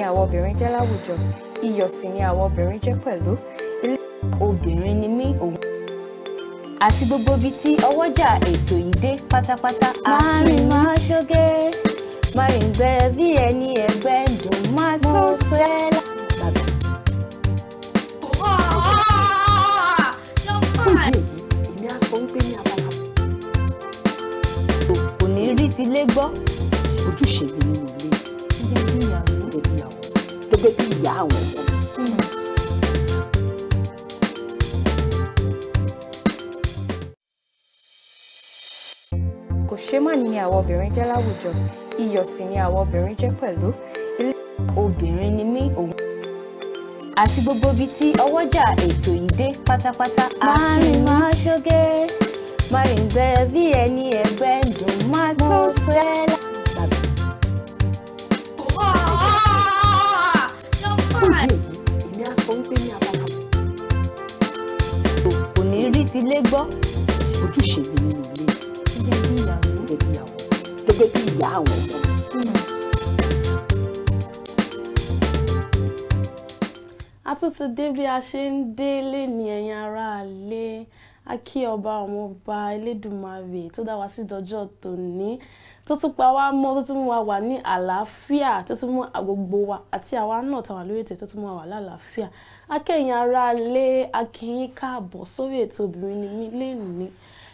àwọn obìnrin jẹ́ láwùjọ, iyọ̀ sì ni àwọn obìnrin jẹ́ pẹ̀lú. Ilé obìnrin ni mí òun. Àti gbogbo ibi tí ọwọ́jà ètò yìí dé pátápátá. Marun máa ṣoge, Marun bẹ̀rẹ̀ bí ẹni ẹgbẹ́ dùn máa tó sẹ́lá. Èmi á sọ wípé ní abala kò ní rí ti lé gbọ́. ojúṣe mi nínú ilé gẹ́gẹ́ bí ìyá àwọn ọmọ. Kò ṣe má ní àwọn obìnrin jẹ́ láwùjọ, iyọ̀ sì ni àwọn obìnrin jẹ́ pẹ̀lú. Ilé obìnrin ni mí òun. Àti gbogbo ibi tí ọwọ́jà ètò yìí dé pátápátá. Marun máa ṣoge, Marun bẹ̀rẹ̀ bí ẹni ẹgbẹ́ dùn máa tó sẹ́lá. Èmi á sọ wípé ní abala kò ní rí ti lé gbọ́. ojúṣe mi nínú ilé gẹ́gẹ́ bí ìyá àwọn ọmọ. A tún ti dé bí a ṣe ń délé ní ẹ̀yin aráalé. A kí ọba àwọn ọba Elédùmarè tó dá wa sí dọjọ́ tòní, tó tún pa wá mọ́, tó tún mú wa wà ní àlàáfíà, tó tún mú gbogbo wa àti àwa náà tá wà lórí ètò tó tún mú wa wà lálàáfíà. A kí ẹ̀yin aráalé, a kí yín káàbọ̀ sórí ètò Obìnrin ni mí lénìí.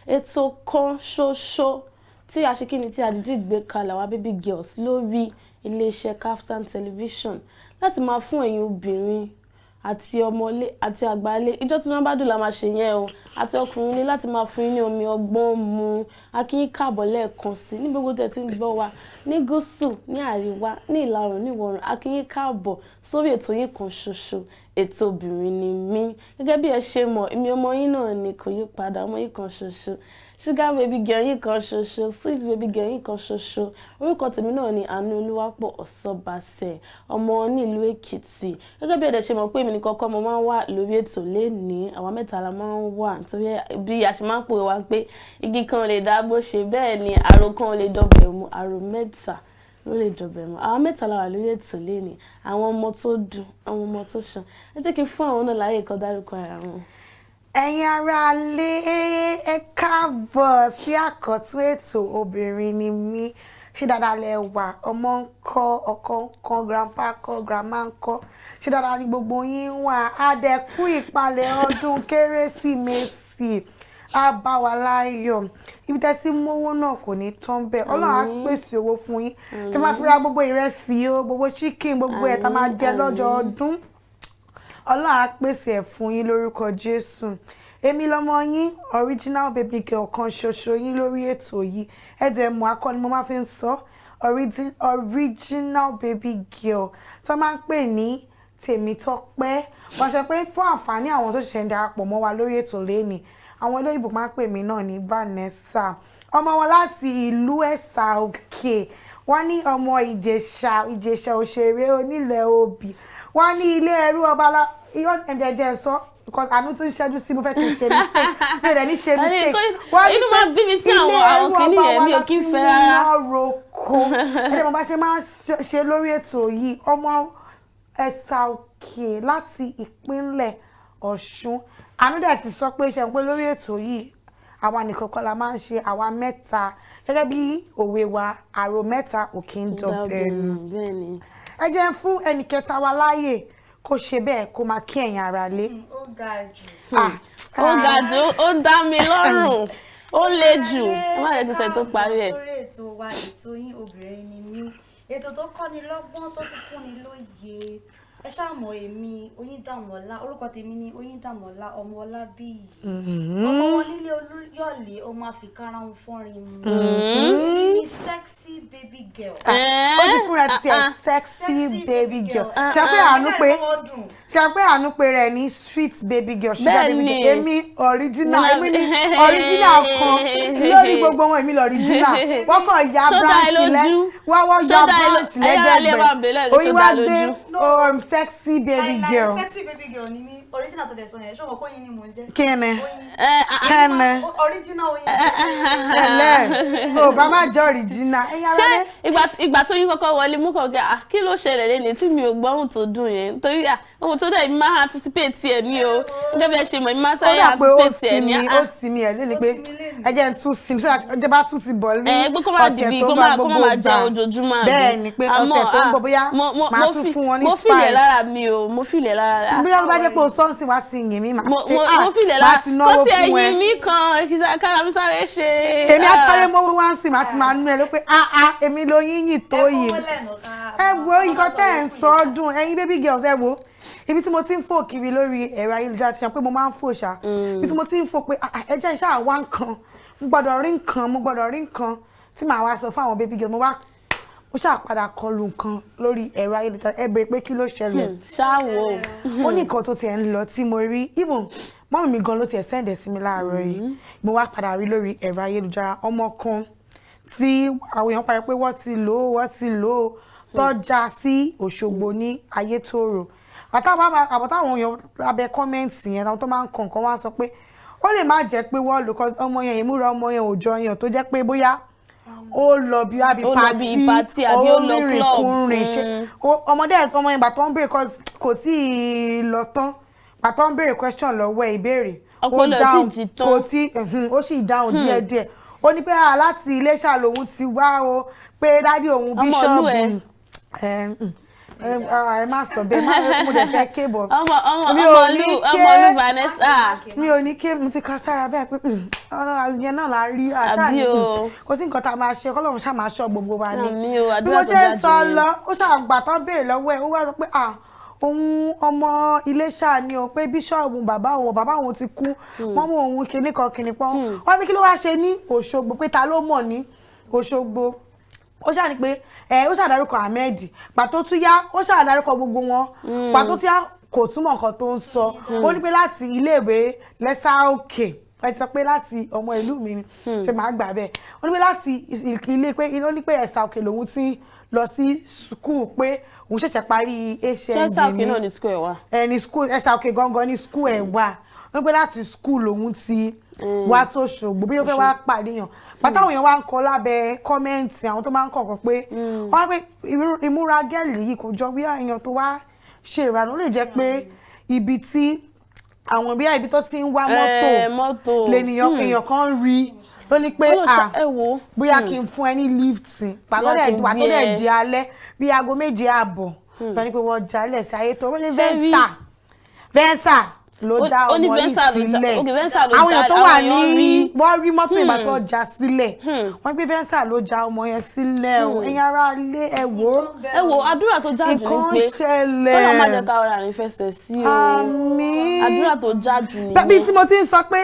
Ètò kan ṣoṣo tí a ṣe kíni tí a dìde gbé kalẹ̀ wa baby girls lórí iléeṣẹ́ Kaftan television láti máa fún ẹ̀yin obìnrin àti ọmọlé àti àgbálé. Ìjọ́ tí wọ́n bá dùn la máa ṣe yẹn o, àti ọkùnrin ní láti máa fún yín ní omi ọgbọ́n mu. A kí yín káàbọ̀ lẹ́ẹ̀kan sí ní gbogbo tẹ́ tí ń gbọ́ wa ní gúúsù, ní àríwá, ní ìlà oòrùn, ní ìwọ̀ oòrùn. A kí yín káàbọ̀ sórí ètò yín kan ṣoṣo, ètò Obìnrin ni mí. Gẹ́gẹ́ bí ẹ ṣe mọ̀, èmi ọmọ yín náà ni kò yí padà, ọmọ yín kan ṣoṣo, sugar baby girl yín kan ṣoṣo, sweet baby girl yín kan ṣoṣo. Orúkọ tèmi náà ni Aanuoluwapo Osobase, ọmọ nílùú Èkìtì. Gẹ́gẹ́ bí ẹ ṣe mọ̀ pé èmi nìkan kọ́ mo máa ń wà lórí ètò lénìí, àwa mẹ́ta la máa ń wà nítorí bí a ṣe máa ń pòwe wá pé igi kan ò lè dágbó ṣe, bẹ́ẹ̀ ni àrò kan ò lè dọ̀bẹ̀ mu, àrò mẹ́ta ló lè dọ̀bẹ̀ mu. Àwa mẹ́ta la wà lórí ètò lénìí, àwọn ọmọ tó dùn, àwọn ọmọ tó ṣàn. Ẹ jẹ́ kí n fún àwọn náà láyè kan dárúkọ ara wọn. Ẹ̀yin aráalé, ẹ káàbọ̀ sí àkọ́tún ètò Obìnrin ni mí. Ṣé dáadáa lẹ wà? Ọmọ ń kọ́, ọkọ ń kọ́, grandpa ń kọ́, grandma ń kọ́. Ṣé dáadáa ni gbogbo yín wà? Adẹ̀kú ìpalẹ̀ ọdún Kérésìmesì á bá wa láyọ̀. Ibi tẹ́ sí mówó náà kò ní tán bẹ́ẹ̀. Ọlọ́run á pèsè owó fún yín. Tí máa fi ra gbogbo ìrẹsì o, gbogbo chicken, gbogbo ẹ̀ tá máa jẹ lọ́jọ́ ọdún. Ọlọ́run á pèsè ẹ̀ fún yín lórúkọ Jésù. Èmi lọmọ yín, original baby girl kan ṣoṣo yín lórí ètò yìí. Ẹ dẹ̀ mọ̀ akọni mo máa fi ń sọ original baby girl tó máa ń pè ní Tèmítọ́pẹ́. Wọ́n ṣe pé fún àǹfààní àwọn tó ṣẹ̀ṣẹ̀ ń darapọ̀ mọ́ wa lórí ètò lénìí, àwọn olóyìnbó máa ń pè mí náà ní Vanessa. Ọmọ wọn láti ìlú Ẹ̀sà Òkè. Wọ́n ní ọmọ Ìjẹ̀ṣà òṣèré onílẹ̀ Obì. Wọ́n ní ilé ẹrú ọba irọ́ ẹ̀jẹ̀ sọ because àánú tún ṣẹ́jú sí mo fẹ́ kí n ṣe mistake mi ò rẹ̀ ní ṣe mistake. Inú máa bí mi sí àwọn kìíní yẹn mi ò kí ń fẹ́ rárá. Ẹ̀dẹ̀ mo bá ṣe máa ṣe lórí ètò yìí, ọmọ Ẹ̀sà Òkè láti ìpínlẹ̀ Ọ̀ṣun. Àánú dẹ̀ ti sọ pé ṣe ń pé lórí ètò yìí àwa nìkan kọ́ la máa ń ṣe, àwa mẹ́ta gẹ́gẹ́ bí òwe wa, àrò mẹ́ta ò kí ń dọ̀bẹ̀ nù. Ẹ jẹ́ fún ẹnì kẹta wa láàyè kó ṣe bẹ́ẹ̀ kó máa kí ẹ̀yin aráalé. Ó ga jù. Ó ga jù, ó dá mi lọ́rùn, ó le jù. Ẹ má yẹ kí n sọ tó parí ẹ̀. Sórí ètò wa, ètò yín Obìnrin ni mí. Ètò tó kọ́ni lọ́gbọ́n, tó ti fúnni lóye. Ẹ ṣáà mọ̀ èmi Oyindamola, orúkọ tèmi ni Oyindamola ọmọ Olabiyi. Ọmọ wọn nílé Olúyọ̀lé, ọmọ àfikàrà ń fọ́rin mu. Ní sexy baby girl. Ó ti fúnra ti ẹ̀ sexy baby girl. Ṣé pé àánú pé rẹ̀ ní sweet baby girl, sugar baby girl. Èmi original, èmi ní original kan lórí gbogbo wọn, èmi l'original. Wọ́n kàn ya branch lẹ́gbẹ̀gbẹ̀. Oyinwa gbé sexy baby girl. Sexy baby girl ni mí, original tó dẹ̀ sọ yẹn, ṣé ọmọ kóyin ni mò ń jẹ́? Kíni? Original Oyin. Ẹlẹ́, ò bá má jẹ́ original. ṣé ìgbà tó yín kọ́kọ́ wọlé mú kàn kí ló ṣẹlẹ̀ lẹ́ni tí mi ò gbọ́hùn tó dùn yẹn nítorí ohun tó dẹ̀ mi máa anticipate ẹ̀ ní o gẹ́gẹ́ bí ẹ ṣe mọ̀ mi máa sáré anticipate ẹ̀ ní. ó ti mi ẹ̀ lé pé ẹjẹ́ ń tún sim ṣé ọjọ́ bá tún ti bọ̀ ní ọ̀sẹ̀ tó máa gbogbo gbà bẹ́ẹ̀ ni pé ọ̀sẹ̀ tó ń bọ̀ bóyá máa tún fún wọn ní spice. mo fìlẹ̀ lára mi o mo fìlẹ̀ lára. bóyá ó bá jẹ́ pé o sọ́ọ̀sì wá ti yìn mí mo fìlẹ̀ lára kó tiẹ̀ yìn mí kan kára mi sáré ṣe. èmi á sáré mọ́ wá ń sìn máa ti máa nú ẹ ló pé èmi ló yíyìn tó yìí. ẹ wo nǹkan tẹ́ ẹ̀ ń sọ ọ́ dùn ẹ̀yin baby girls ẹ wo ibi tí mo ti ń fò kiri lórí ẹ̀rọ ayélujára ti ṣe pé mo máa ń fò ṣá ibi tí mo ti ń fò pé ẹ jẹ́ iṣẹ́ àwa nǹkan mo gbọ́dọ̀ rí nǹkan tí màá wá sọ fún àwọn baby girls mo ṣàpadà kọlu nǹkan lórí ẹ̀rọ ayélujára ẹ bèrè pé kí ló ṣẹlẹ̀ ṣáwo ó ní nǹkan tó tiẹ̀ ń lọ tí mo rí even mọ́mì mi gan ló tiẹ̀ sẹ́ǹdẹ̀ sí mi láàárọ̀ yìí mo wá padà rí lórí ẹ̀rọ ayélujára ọmọ kan tí àwọn èèyàn parí pé wọ́n ti lò ó tọ́já sí Òṣogbo ní Ayétòrò àbọ̀táwọn èèyàn abẹ kọ́mẹ́ǹtì yẹn táwọn tó máa ń kàn kan wá sọ pé ó lè má jẹ́ pé wọ́n lò kọ́ ọmọ yẹn ìmúra ọmọ yẹn ò jọ yẹn tó jẹ́ pé bóyá ó lọ bí pàtí orírìnkúrìn ṣe ọmọdé ẹ̀sọ́ ọmọ yẹn bàtọ́ ń béèrè kò tí ì lọ tán bàtọ́ ń béèrè question lọ́wọ́ ìbéèrè ó sì dáhùn díẹ̀díẹ̀ ó ní pé láti Iléṣà lòun ti wá o pé dádì òun bíṣọ́ọ̀bù ẹ má sọ bẹ́ẹ̀ mo dẹ̀ fẹ́ kébọ̀ ọmọlú Vanessa mi ò ní ké mo ti ka sára bẹ́ẹ̀ pé yẹn náà la rí àṣà ní kò sí nǹkan tá a máa ṣe kọ́lọ́run ṣáà máa ṣọ́ gbogbo wa ní bí mo ṣe ń sọ lọ ó ṣàgbà tán béèrè lọ́wọ́ ẹ̀ ó wá sọ pé òun ọmọ Iléṣà ni o pé bíṣọ́ọ̀bù bàbá òun ti kú wọ́n mú òun kinní kan kinní pọ́n wọ́n ní kí ló wá ṣe ní Òṣogbo pé ta ló mọ̀ ní Òṣogbo ó ṣáà ní pé ó ṣàdárúkọ Ahmed pàtó tún yá ó ṣàdárúkọ gbogbo wọn pàtó tún yá kò túmọ̀ nǹkan tó ń sọ ó ní pé láti iléèwé lẹ́sà òkè ẹ ti sọ pé láti ọmọ ìlú mi ni ṣe máa gbà bẹ́ẹ̀ ó ní pé láti ilé pé ó ní pé ẹ̀sà òkè lòun ti lọ sí skul pé òun ṣẹ̀ṣẹ̀ parí HND ní ẹ̀sà òkè náà ní skul ẹ̀ wá ní skul ẹ̀sà òkè gangan ní skul ẹ̀ wá ó ní pé láti skul lòun ti wá s'Òṣogbo bí ó fẹ́ wá pàdé yàn pátáwọn èèyàn wá ń kọ lábẹ́ kọ́mẹ́ǹtì àwọn tó máa ń kọ̀ọ̀kan pé wọ́n á pé ìmúra gẹ́ẹ̀lì yìí kò jọ bí èèyàn tó wá ṣe ìrànú lè jẹ́ pé ibi tí àwọn bí ibi tó ti ń wá mọ́tò lènìyàn èèyàn kan rí ló ní pé bóyá kí n fún ẹ ní lift pàtó dẹ̀ di alẹ́ bí aago 7:30 lọ ní pé wọ́n jalè sí Ayétòrò ní Venza ló já ọmọ yìí sílẹ̀ àwọn èèyàn tó wà ní wọ́n rí mọ́tò ìgbà tó já sílẹ̀ wọ́n gbé Venza ló já ọmọ yẹn sílẹ̀ o ẹ̀yin ará ilé ẹ wò àdúrà tó já jù ní pé tọ́lá má jẹ́ ká ọ̀rọ̀ àrùn fẹsẹ̀ sí o àdúrà tó já jù nìyẹn. bí tí mo ti ń sọ pé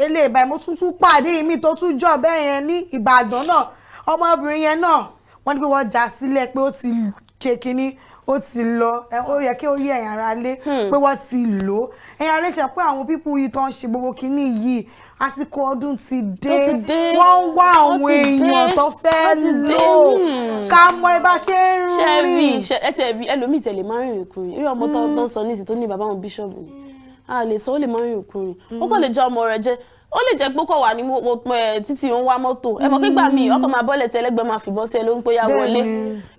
eléyìí báyìí mo tún pàdé mi tó tún jọ bẹ́ẹ̀ yẹn ní Ìbàdàn náà ọmọbìnrin yẹn náà wọ́n ní pé wọ́n já sílẹ̀ pé ó ti kékinní ó ti lọ ó yẹ kí ó yẹ ẹ̀yin ará ilé pé wọ́n ti lò ó ẹ̀yin ará ṣe pé àwọn pípú yìí tó ń ṣe gbogbo kinní yìí àsìkò ọdún ti dé wọ́n ń wá àwọn èèyàn tó fẹ́ lò ká mọ ẹ bá ṣe ń rìn. ṣẹ́rí ẹlòmíì tẹ̀lé máa ń rìn ìkùnrin irú ọmọ tó ń sọ nísìsiyìí tó ní bàbá wọn bíṣọ̀bù ni a lè sọ ó lè máa ń rìn ìkùnrin ó kàn lè jẹ́ ọmọ rẹ̀ jẹ́ ó lè jẹ́ pé kò wà ní títí òun wá mọ́tò ẹ mọ̀ kígbà míì ọkọ̀ máa bọ́lẹ̀ tí ẹlẹ́gbẹ́ máa fìbọn sí ẹ ló ń pé yá wọlé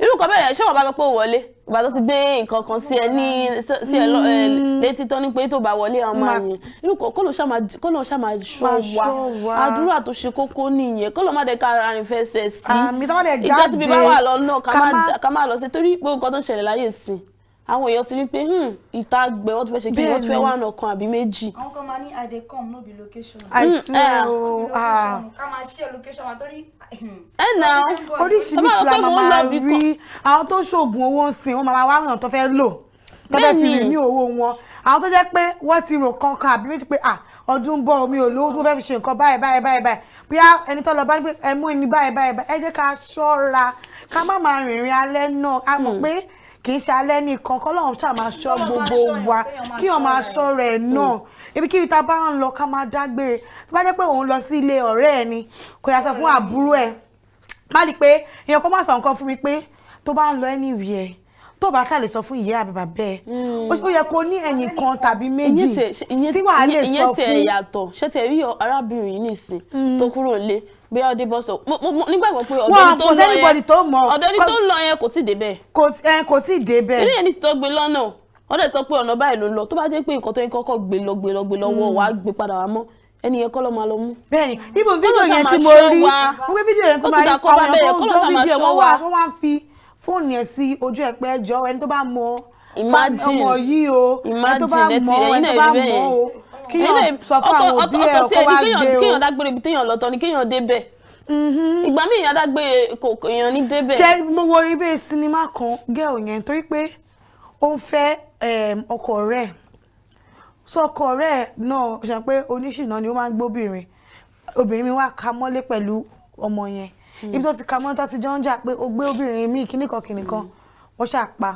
irú kan bẹ́ẹ̀ ṣé wọ́n bá lọ pé wọlé ìgbà tó ti gbé nǹkan kan sí ẹ létí tán ní pé tó bá wọlé àwọn máa yẹn irú kan kó lọ ṣá máa ṣọ́ wa àdúrà tó ṣe kókó nìyẹn kó lọ má dé ká arìn fẹsẹ̀ sí ìjà tí bí bá wà lọ́nà ká má lọ sí torí pé nǹkan tó ń ṣẹlẹ̀ láyé sí àwọn èèyàn ti rí pé ìta gbẹ wọ́n ti fẹ́ ṣe kí wọ́n ti fẹ́ wà ọ̀nà kan àbí méjì. àwọn kan máa ní I dey come no be location. ká máa share location wa torí. oríṣiríṣi la máa rí àwọn tó ṣoògùn owó ń sìn wọ́n máa wá ràn tó fẹ́ lò tó fẹ́ fi rìn ní owó wọn àwọn tó jẹ́ pé wọ́n ti rò kankan àbí méjì pé ọdún bọ̀ mi ò lówó tó fẹ́ fi ṣe nǹkan báyìí bí ẹni tó lọ bá ní pé ẹ mú ẹni báyìí ẹ jẹ́ ká ṣọ́ra ká má máa rìnrìn alẹ́ náà a mọ̀ pé kì í ṣe alẹ́ nìkan kọ́lọ́run ṣáà máa ṣọ́ gbogbo wa kí wọ́n máa ṣọ́ rẹ̀ náà ibi kí ìta bá ń lọ ká máa dágbére tó bá jẹ́ pé òun lọ sí ilé ọ̀rẹ́ ẹ̀ ni kò yàtọ̀ fún àbúrò ẹ̀ má di pé èèyàn kó má sọ nǹkan fún mi pé tó bá ń lọ anywhere tó bá ṣàlè sọ fún ìyá àbí bàbá ẹ ó yẹ kó ní ẹnìkan tàbí méjì tí wàá lè sọ fún. ìyẹn tẹ̀ yàtọ̀ ṣé tẹ̀ rí arábìnrin yìí nìsín tó kúrò lé bí ọdẹ bọ́ sọ nígbàgbọ́ pé ọ̀dọ́ni tó ń lọ yẹn kò tí ì débẹ̀. kò tí ì débẹ̀. ilé yẹn ní tó gbé lọ́nà wọ́n dẹ̀ sọ pé ọ̀nà báyìí ló ń lọ tó bá jẹ́ pé nǹkan tó ń kọ́kọ́ gbé lọ́wọ́ wàá gbé padà wá mọ́ ẹni yẹn kọ́ ló máa lọ mú. bẹ́ẹ̀ni ibùn fídíò yẹn tí mo rí mo gbé fídíò yẹn tí mo rí àwọn èèyàn tó ń jọ fídíò wọ́n wá ń fi fóònù yẹn sí ojú ẹ̀pẹ́ ẹjọ́ ẹni tó bá mọ ọmọ yìí o ẹni tó bá mọ o kí yàn sọ fún àwọn òbí ẹ̀ kó wá gbé o. kéèyàn dágbére ibi téèyàn lọ tán ni kéèyàn débẹ̀ ìgbà míì èèyàn dágbére èèyàn ní débẹ̀. ṣé mo wo ibi sinimá kan gẹ́ọ̀ yẹn torí pé ó ń fẹ́ ọkọ rẹ̀ sọkọ rẹ̀ náà ṣe pé oníṣìná ni ó máa ń gbóbìnrin obìnrin mi wá ka mọ́lé pẹ̀lú ọmọ yẹn ibi tó ti ka mọ́lé tó ti jọ ń jà pé ó gbé obìnrin mi kíníkan wọ́n ṣàpa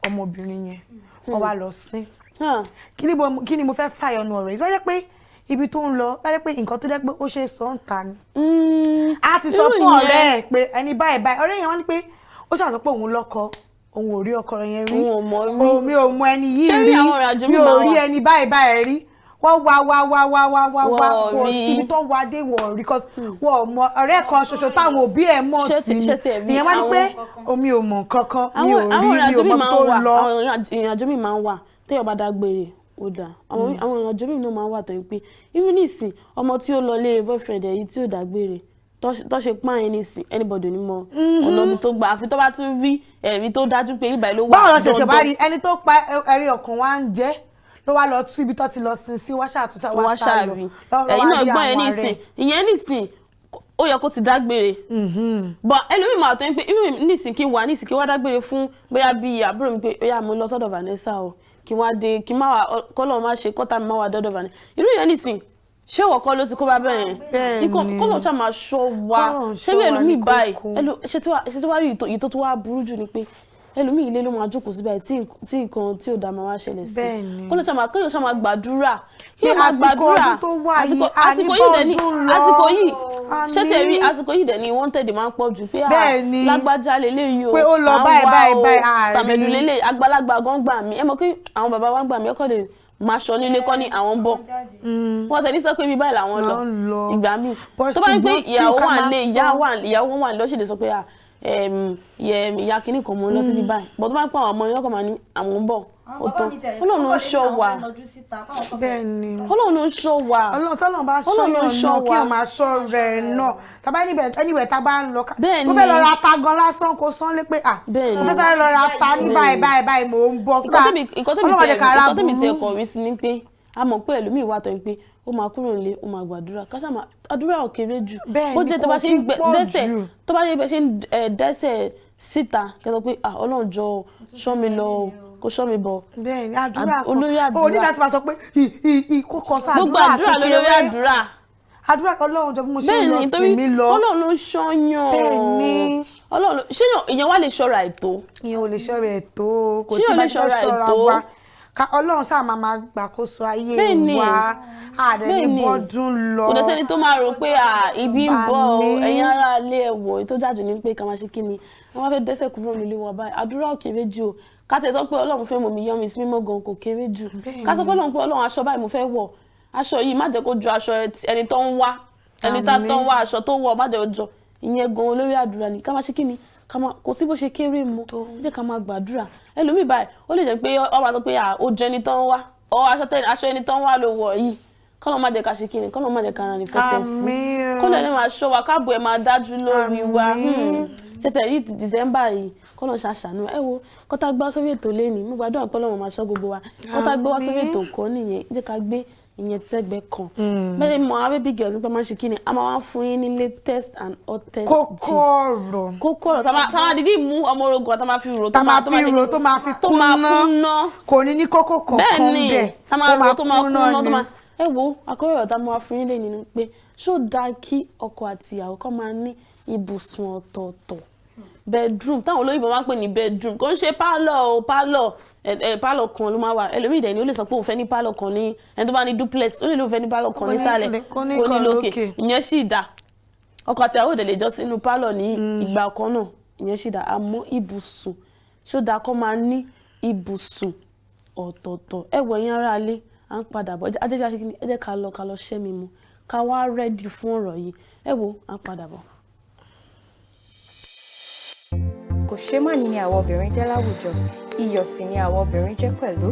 ọmọbìnrin yẹn wọ́n wá lọ sí. kí ni mo fẹ́ fàyọnu ọ̀rọ̀ yìí tó bá jẹ́ pé ibi tó ń lọ bá jẹ́ pé nǹkan tó jẹ́ pé ó ṣe sọ ń ta ni. a ti sọ fún ọ̀rẹ́ ẹ̀ pé ẹni báyìí ọ̀rẹ́ yẹn wá ní pé ó ṣàṣọ pé òun lọ́kọ òun ò rí ọkọ yẹn rí mi ò mọ ẹni yìí rí mi ò rí ẹni báyìí rí wọ́n wá wọ ibi tó wá dé wọ̀ rí cause wọ́n mọ ọ̀rẹ́ kan ṣoṣo táwọn òbí ẹ̀ mọ̀ tì ní ìyẹn wá ní pé omi ò mọ̀ kankan mi ò rí mi ò mọ̀ tó lọ. àwọn ìrìnàjò mi máa ń wà téèyàn bá dágbére ó dáa àwọn ìrìnàjò mi náà máa ń wà tó ń pé irú nísìn ọmọ tí ó lọ lé boyfriend ẹ̀ yìí tí ó dágbére tó ṣe pán ẹni sí anybody ní mọ ọ̀nà ibi tó gbà àfi tó bá tún rí ẹ̀rí tó dájú pé ibà ló wà. báwo lọ ṣẹ̀ṣẹ̀ bá rí ẹni tó pa ẹ̀rí ọkàn wa ń jẹ́ ló wá lọ tú ibi tó ti lọ sin sí wáṣà àtúnṣe wáṣà lọ ẹ̀yin náà gbọ́n ẹ̀ nísìn ìyẹn nísìn ó yẹ kó ti dágbére but ẹlòmíì máa tó ń pé irú nísìn kí wá dágbére fún bóyá bí àbúrò mi pé ó yá mo lọ sọ́dọ̀ Vanessa o kí wá dé kí má wà kọ́lọ̀ má ṣe kọ́tà mi má wà dọ́dọ̀ Vanessa irú yẹn nísìn ṣé wọ́n kọ́ ló ti kó bá bẹ́ẹ̀ yẹn kọ́ ló ṣáà máa ṣọ́ wa ṣé bí ẹlòmíì báyìí ṣe tí wàá rí èyí tó tún wá burú jù ni pé ẹlòmíì ilé ló máa jókòó síbẹ̀ tí nǹkan tí ò dá máa wá ṣẹlẹ̀ sí kọ́ ló ṣáà máa gbàdúrà kí ó máa gbàdúrà àsìkò yìí dẹ̀ ni ṣé tẹ̀ rí àsìkò yìí dẹ̀ ni wọ́n tẹ̀dẹ̀ máa ń pọ̀ jù pé lágbájá lélẹ́yìí o pé ó lọ báyìí tàmẹ̀lú lélẹ̀ àgbàlagbà gan gbà mí ẹ mọ̀ pé àwọn bàbá wa gbà mí ọkọ̀ lè máa ṣọ nílé kọ́ ní àwọn ń bọ̀ wọ́n ṣe ní sọ pé ibi báyìí làwọn lọ ìgbà míì tó bá ń pé ìyàwó wà lé ó sì lè sọ pé ìyá kìíní kan mọ́ lọ síbi báyìí bọ́ tó bá ń pọ̀ àwọn ọmọ yẹn ọkọ̀ máa ní àwọn ń bọ̀ ó tán Ọlọ́run ló ń ṣọ́ wa Ọlọ́run ló ń ṣọ́ wa Ọlọ́run bá ṣọ́ yàn náà kí o máa ṣọ́ rẹ̀ náà tàbá anywhere tá bá ń lọ tó fẹ́ lọ ra ata gan lásán kó sán lé pé mo fẹ́ sáré lọ ra ata ní báyìí mò ń bọ̀ ìkọ́ tèmi ti ẹ̀kọ́ rí sí ni pé a mọ̀ pé ẹlòmíì wà tó ń pé ó máa kúrò nílé ó máa gbàdúrà káṣá máa àdúrà ò kéré jù ó jẹ́ tó bá ṣe ń dẹ́ṣẹ̀ tó bá ṣe ń dẹ́ṣẹ̀ síta kẹ́tọ́ pé Ọlọ́run jọ̀ọ́ ṣọ́ mi lọ kó ṣọ́ mi bọ̀. bẹ́ẹ̀ni àdúrà olórí àdúrà ó ní láti máa sọ pé kó kọ sí gbogbo àdúrà lórí àdúrà àdúrà kan Ọlọ́run jọ bí mo ṣe ń lọ sí mi lọ. Ọlọ́run ló ń ṣọ́yàn bẹ́ẹ̀ni Ọlọ́run ṣé ìyẹn wá lè ṣọ́ra ètò. ìyẹn ò lè ṣọ́ra ètò kò tí bá ṣọ́ra wa ká Ọlọ́run sáà máa gbàkóso ayé wa àdẹ̀ní bọ́dún lọ. kò dẹ̀ sẹ́ni tó máa rò pé ibi ń bọ̀ ẹ̀yin ará ilé ẹ̀wọ̀ tó jáde ní pé ká máa ṣe kí ni wọ́n fẹ́ dẹ́ṣẹ̀ kúrò nílé wa báyìí àdúrà ò kéré jù o ká tẹ̀ sọ pé Ọlọ́run fẹ́ mọ̀ mí yọ́ mi sí mímọ́ gan kò kéré jù ká sọ pé Ọlọ́run aṣọ báyìí mo fẹ́ wọ̀ aṣọ yìí má jẹ́ kó ju aṣọ ẹni tó ń wá aṣọ tó wọ̀ má jẹ́ kó jọ ìyẹn gan olórí àdúrà ni ká máa ṣe kí ni kò sí bó ṣe kéré mọ́ jẹ́ ká máa gbàdúrà ẹlòmíì báyìí ó lè jẹ́ pé ọ máa sọ pé ó jẹ́ ẹni tó ń wá aṣọ ẹni tó ń wá ló wọ̀ yìí kọ́nà má jẹ́ ká ṣe kíni kọ́nà má jẹ́ ká rán ní fẹsẹ̀ sí kọ́nà ẹni máa ṣọ́ wa káàbọ̀ ẹ̀ máa dájú lórí wa ṣẹ̀tẹ̀ yìí ti December yìí kọ́nà ṣàṣàánú ẹ wo kọ́tà gbá sórí ètò lẹ́ni mo gbàdúrà pé Ọlọ́run máa ṣọ́ gbogbo wa kọ́tà gbé wá sórí ètò kọ́ nìyẹn jẹ́ ká gbé ìyẹn tẹ́gbẹ́ kan bẹ́ẹ̀ ni mo àwọn baby girls nípa máa ń ṣe kíni a máa wá fún yín ní latest and hottest gist kókó ọ̀rọ̀ tá máa dídí mú ọmọ orogun tá máa fi rò tó máa kúnná kò ní kókó kankan bẹ́ẹ̀ tá máa rò tó máa kúnná tó máa ẹ wo àkọ́rọ̀ ọ̀tá mo wá fún yín lé nínú pé ṣó dáa kí ọkọ àti ìyàwó kó máa ní ibùsùn ọ̀tọ̀ọ̀tọ̀ bedroom táwọn olóyìnbó máa ń pè ní bedroom kò ń ṣe pálọ̀ kan ló máa wà ẹlòmíì dẹ̀ ni ó lè sọ pé òun fẹ́ ní pálọ̀ kan ní ẹni tó bá ní duplex ó lè lóun fẹ́ ní pálọ̀ kan nísàlẹ̀ kò ní lókè ìyẹn sì dá ọkọ àti ìyàwó lè jọ sínú pálọ̀ ní ìgbà kan náà ìyẹn sì dá àmọ́ ibùsùn ṣó dáa kó máa ní ibùsùn ọ̀tọ̀ọ̀tọ̀ ẹ wò ẹ̀yin ará ilé à ń padà bọ̀ ẹ jẹ́ ká lọ ṣẹ́ mi mu ká wá rẹ́dì fún ọ̀rọ̀ yìí ẹ wò à ń padà bọ̀. kò ṣe má ní ni àwọn obìnrin jẹ́ láwùjọ iyọ̀ sì ni àwọn obìnrin jẹ́ pẹ̀lú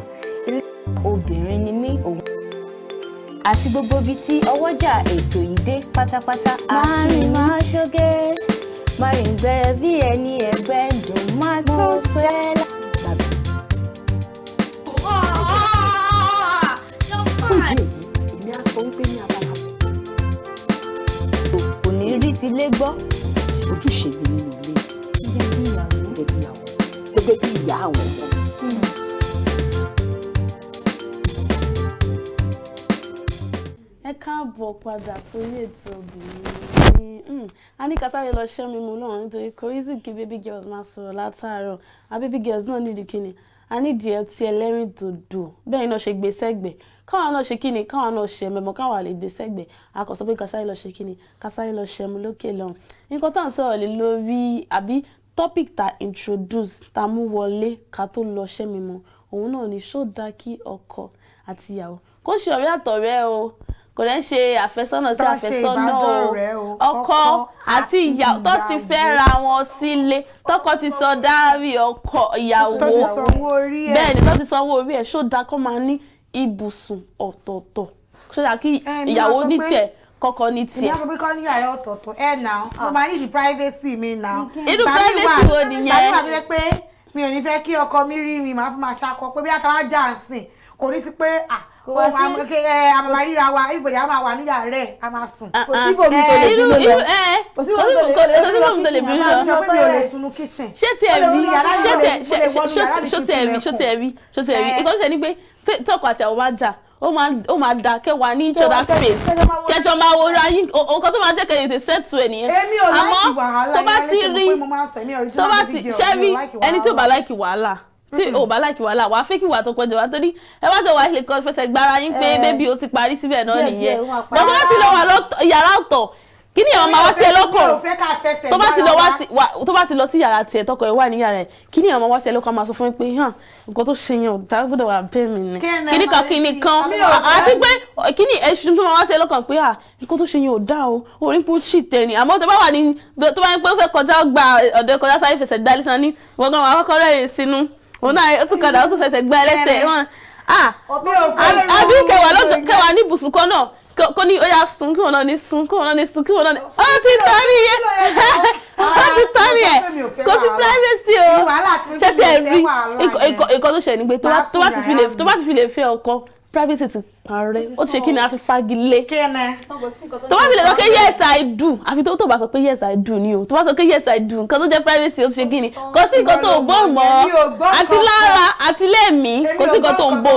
ilé obìnrin ni mí òun àti gbogbo ibi tí ọwọ́jà ètò yìí dé pátápátá. Marun máa ṣoge Marun gbẹrẹ bí ẹni ẹgbẹ́ dùn máa tó sẹ́lá. fún ìdí èyí èmi á sọ wípé ní abala kò ní rí tilé gbọ́. ojúṣe mi nínú ilé gẹ́gẹ́ bí ìyá àwọn ọmọ. ẹ káàbọ̀ padà sórí ètò obìnrin a ní ká sáré lọ ṣẹ́ mi mu lọ́rùn nítorí kò easy kí baby girls máa sọ̀rọ̀ látàárọ̀ a baby girls náà nídìí kíni a nídìí ọtí ẹlẹ́rìn dòdò bẹ́ẹ̀ náà ṣe gbé sẹ́gbẹ̀ẹ́ káwọn náà ṣe kíni káwọn náà ṣe mẹ́mọ́ káwọn lè gbé sẹ́gbẹ̀ẹ́ a kò sọ pé ká sáré lọ ṣe kíni ká sáré lọ ṣẹ́ mu lókè lọ́hùn nǹkan tá à ń sọ̀rọ̀ lé lórí àbí topic ta introduce ta mú wọlé ká tó lọ ṣẹ́ mi mu òun náà ni ṣó dáa kí ọkọ àti ìyàwó kó ṣe ọ̀rẹ́ àtọ̀rẹ́ o kò dẹ̀ ṣe àfẹ́sọ́nà sí àfẹ́sọ́nà o ọkọ àti ìyàwó tó ti fẹ́ ra wọn sílé tọkọ ti sọ dárí ọkọ ìyàwó bẹ́ẹ̀ ni tó ti sanwó orí ẹ̀ ṣó dáa kó máa ní ibùsùn ọ̀tọ̀ọ̀tọ̀ ṣó dáa kí ìyàwó ní tiẹ̀ kọ́kọ́ ní tiẹ̀. ìyá sọ pé kọ́ ní yàrá ọ̀tọ̀ọ̀tọ̀ náà mo máa ní the privacy mi náà. inú privacy wo nìyẹn. tàbí wà tó jẹ́ pé mi ò ní fẹ́ kí ọkọ mi rí mi máa fi máa ṣakọ pé bí àtàwọn jà ń sìn kò ní sí pé àmàmà ríra wa ìbòdì a máa wà níyà rẹ̀ a máa sùn. kò sí bòmí tó lè bínú lọ. kò sí bòmí tó lè bínú lọ. pé mi ò lè sunu kitchen. ṣé tiẹ̀ rí nǹkan tó ṣe ni pé tọkọ àti àwọn bá jà ó máa da kẹwàá ní each other space kẹjọ máa wo ra yín nǹkan tó máa jẹ́ kẹyìn tè settle ẹ̀ nìyẹn. èmi ò láìkì wàhálà tó bá ti rí tó bá ti ṣẹ́rí ẹni tí ò bá láìkì wàhálà tí ò bá láìkì wàhálà wàá fẹ́ kí wà tó pẹ́jọ wá torí ẹ wá jọ wà ilé kan fẹsẹ̀ gbára yín pé bébí o ti parí síbẹ̀ náà nìyẹn bọ́n tó bá ti lọ wà yàrá ọ̀tọ̀ kí ni àwọn máa wá sí ẹ lọ́kàn tó bá ti lọ sí yàrá tiẹ̀ tọkọ ẹ wà ní yàrá ẹ kí ni àwọn máa wá sí ẹ lọ́kàn máa sọ fún mi pé nǹkan tó ṣe yẹn ò dá gbọ́dọ̀ wà bẹ́ẹ̀ mi ni kíní kan àti pé kí ni ẹṣin tó máa wá sí ẹ lọ́kàn pé nǹkan tó ṣe yẹn ò dá o orí pé ó ṣì tẹ̀ ni àmọ́ tó bá wà ní tó bá ń pẹ́ fẹ́ kọjá gba ọ̀dọ̀ kọjá sáré fẹsẹ̀ dá lẹ́sàn ní wọ́n gan wà kọ́kọ́ rẹ̀ sínú òun náà ó tún kadà ó tún fẹsẹ̀ gbá ẹlẹ́sẹ̀ wọn àbí kẹwàá ní ibùsùn kan náà kò ní ó yá sùn kí wọn náà ní sùn kí wọn náà ní sùn kí wọn náà ní ó ti tán nìyẹn ó ti tán nìyẹn kò sí privacy o ṣé tí ẹ rí nǹkan tó ṣe ni pé tó bá ti fi lè fẹ́ ọkọ privacy ti parẹ́ ó ti ṣe kí ni a ti fagilé tó bá fi lè sọ pé yes I do àfi tó bá sọ pé yes I do ni o tó bá sọ pé yes I do nǹkan tó jẹ́ privacy ó ti ṣe kí ni kò sí nǹkan tó ń bò mọ́ àti lára àti lẹ́mìí kò sí nǹkan tó ń bò.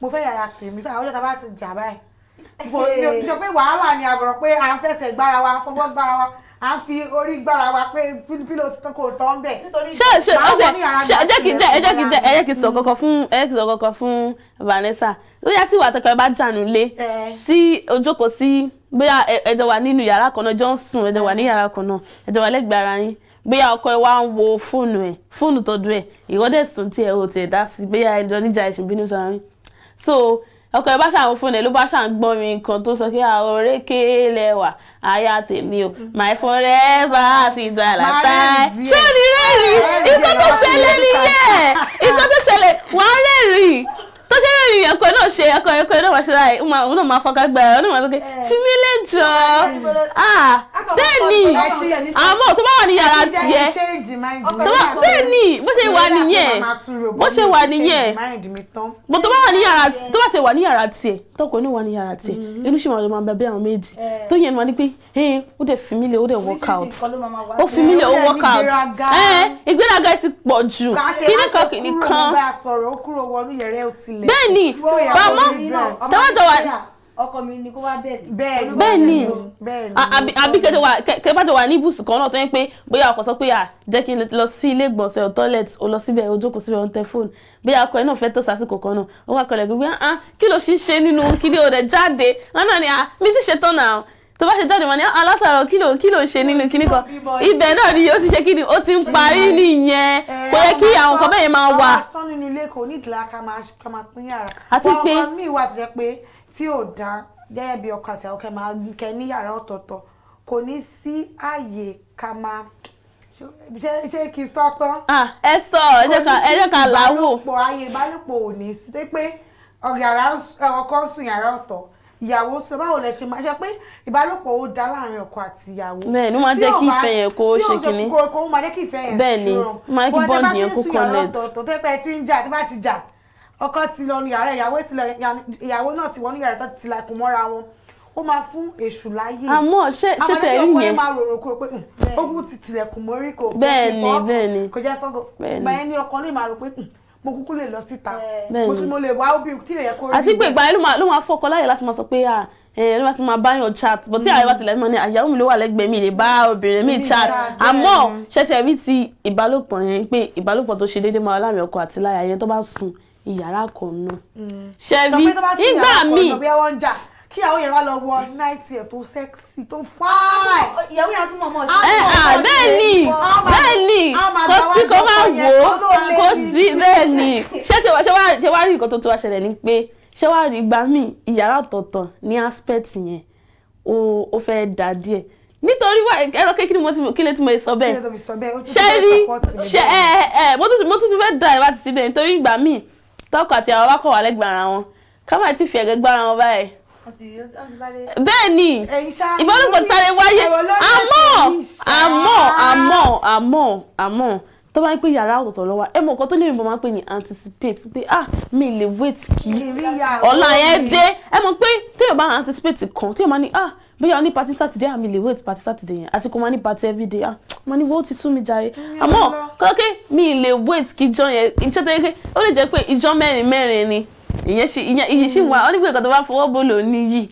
mo fẹ́ yàrá tèmi sọ àwọn ọjọ́ tá a bá ti jà báyìí jọ pé wàhálà ni àbọ̀rọ̀ pé à ń fẹsẹ̀ gbára wa fọwọ́ gbára wa à ń fi orí gbára wa pé pílò tí kò tán bẹ̀. ẹ jẹ́ kí n sọ kọ́kọ́ fún Vanessa ó yá tí ìwà àtọkọ ẹ bá jà nílé tí o jókòó sí bóyá ẹ jọ wà nínú yàrá kan náà jọ ń sùn ẹ jọ wà ní yàrá kan náà ẹ jọ wà lẹ́gbẹ̀ẹ́ ara yín bóyá ọkọ ẹ wá ń wo fóònù tọdún ẹ ìwọ́dẹ̀ sùn tí ẹ ò tiẹ̀ dá sí bóyá ẹ jọ níjà ẹ̀sìn bínú sọ̀rọ̀ yín so ọkọ ẹ bá ṣàwọn fóònù ẹ ló bá ṣàn gbọ́n mi nǹkan tó sọ pé òrékè lẹ́wà aya tèmi o my forever sí ìdàlátà ṣé ò ní rẹ́rìn nǹkan tó ṣẹlẹ̀ nìyẹn nǹkan tó ṣẹlẹ̀ wàá rẹ́rìn tó ṣe rẹ́rìn ẹ̀kọ́ náà ṣe ẹ̀kọ́ náà wá ṣe láì òun náà máa fọ́ká gbà ẹ̀ òun náà máa sọ pé fi mí lẹ́jọ́ bẹ́ẹ̀ni àmọ́ tó bá wà ní yàrá tiẹ̀ bẹ́ẹ̀ni bó ṣe wà nìyẹn bó tó bá wà ní yàrá tó bá ti wà ní yàrá tiẹ̀ tọkọ ní wà ní yàrá tiẹ̀ inú ṣì máa bẹ bí àwọn méjì tó yẹn máa ní pé ó dẹ̀ fi mí lé ó dẹ̀ work out ó fi mí lé ó work out ìgbéraga ti pọ̀ jù kíní kan bẹ́ẹ̀ni bàmọ́ tọ́wọ́jọ́ wà ọkọ mi ni kó wá bẹ́ẹ̀ bẹ́ẹ̀ni àbí kẹbàjọ wà ní ibùsùn kan náà tó yẹ pé bóyá ọkọ sọ pé jẹ́ kí n lọ sí ilé ìgbọ̀nsẹ̀ toilet ó lọ síbẹ̀ ó jókòó síbẹ̀ ó ń tẹ fóònù bóyá ọkọ ẹ náà fẹ́ tó sásìkò kan náà ó wà kọlẹ̀ gbogbo kí ló ṣe nínú kíní ó dẹ̀ jáde wọn náà ni mi ti ṣe tán náà tó bá ṣe jáde wọn ni alátàrọ kí ló ṣe nínú kíní kan ibẹ̀ náà ni ó ti ṣe kíni ó ti ń parí nìyẹn kò yẹ kí àwọn nǹkan bẹ́ẹ̀ máa wà. àwọn asán nínú ilé kò ní ìdílé ká máa pín yàrá àti pé ọkọ mi wà ti jẹ́ pé tí ò dá gẹ́gẹ́ bí ọkọ àti àwọn máa kẹ ní yàrá ọ̀tọ̀ọ̀tọ̀ kò ní sí ààyè ká máa ṣe kí sọ tán. ẹ sọ ẹ jẹ́ ká láwò. ààyè ìbálòpọ̀ ò ní sí pé ọkọ ń sùn yàrá ọ̀tọ̀ ìyàwó sọ báwo lẹ ṣe máa ṣe pé ìbálòpọ̀ ó dá láàrin ọkọ àti ìyàwó. bẹ́ẹ̀ ni ó máa jẹ́ kí ìfẹ́ yẹn kó ṣe kínní. kó máa jẹ́ kí ìfẹ́ yẹn bẹ́ẹ̀ ni máa kí bọ́ǹdì yẹn kó connect. tó tẹ́ pẹ́ tí ń jà tí bá ti jà ọkọ ti lọ ní yàrá ìyàwó náà ti wọ́n ní yàrá tó ti tilẹ̀kùn mọ́ra wọn ó máa fún èṣù láyè. àmọ́ ṣé tẹ̀ rí yẹn. àwọn ẹni máa rorò kúrò pé ogun ti tilẹ̀kùn mọ́rí kò bẹ́ẹ̀ kò jẹ́ tọ́gọ̀ bẹ́ẹ̀ ni ọkọ lè máa rò pé mo kúkú lè lọ síta mo lè wá óbì tí èèyàn kó rí. àti pé ìgbà yẹn ló máa fọkọ láyè láti máa sọ pé ló bá ti máa báyàn chat but tí àyè bá ti lẹ́nu ní àyàwó mi ló wà lẹ́gbẹ̀ẹ́ mi lè bá obìnrin mi chat àmọ́ ṣẹ́tẹ̀ rí ti ìbálòpọ̀ yẹn pé ìbálòpọ̀ tó ṣe déédéé máa láàrin ọkọ àti láyà yẹn tó bá sùn ìyàrá kan náà ṣẹ́rí nígbà míì kí àwọn yẹn wá lọ wọ night wear tó sexy tó fine. ìyàwó yẹn tún mọ̀ bẹ́ẹ̀ ni kò sí kó máa wò ó kò sí bẹ́ẹ̀ ni ṣé wàá rí nǹkan tó ti wá ṣẹlẹ̀ ni pé ṣé wàá rí ìgbà míì ìyàrá ọ̀tọ̀ọ̀tọ̀ ní aspect yẹn ó fẹ́ dà díẹ̀ nítorí wà ẹ̀rọ kékeré kí lè tí mo sọ bẹ́ẹ̀ ṣe rí mo tún fẹ́ da ìwà títí bẹ́ẹ̀ nítorí ìgbà míì tọkọ àti àwọn bá kọ̀ wà lẹ́gbẹ̀ẹ́ ara wọn ká má ti fi ẹ̀gẹ́ gbára wọn báyìí. bẹ́ẹ̀ ni ìbálòpọ̀ sáré wáyé àmọ́ tó bá ń pè yàrá ọ̀tọ̀ọ̀tọ̀ lọ́wọ́ ẹ mọ̀ nǹkan tó lè yìnbọn máa ń pè ní anticipate pé mi lè wait kí ọ̀la yẹn dé ẹ mọ̀ pé téèyàn bá anticipate kan téèyàn máa ní bóyá ní party Saturday mi lè wait party Saturday yẹn àti kò máa ní party everyday máa ní wọ́n ti sú mi jàre àmọ́ kọ́kẹ́ mi lè wait kí ijọ́ yẹn iṣẹ́ tó yẹ kí ó lè jẹ́ pé ijọ́ mẹ́rin ni ìyẹn sì wà ó ní pé nǹkan tó bá fọwọ́ bò lò níyì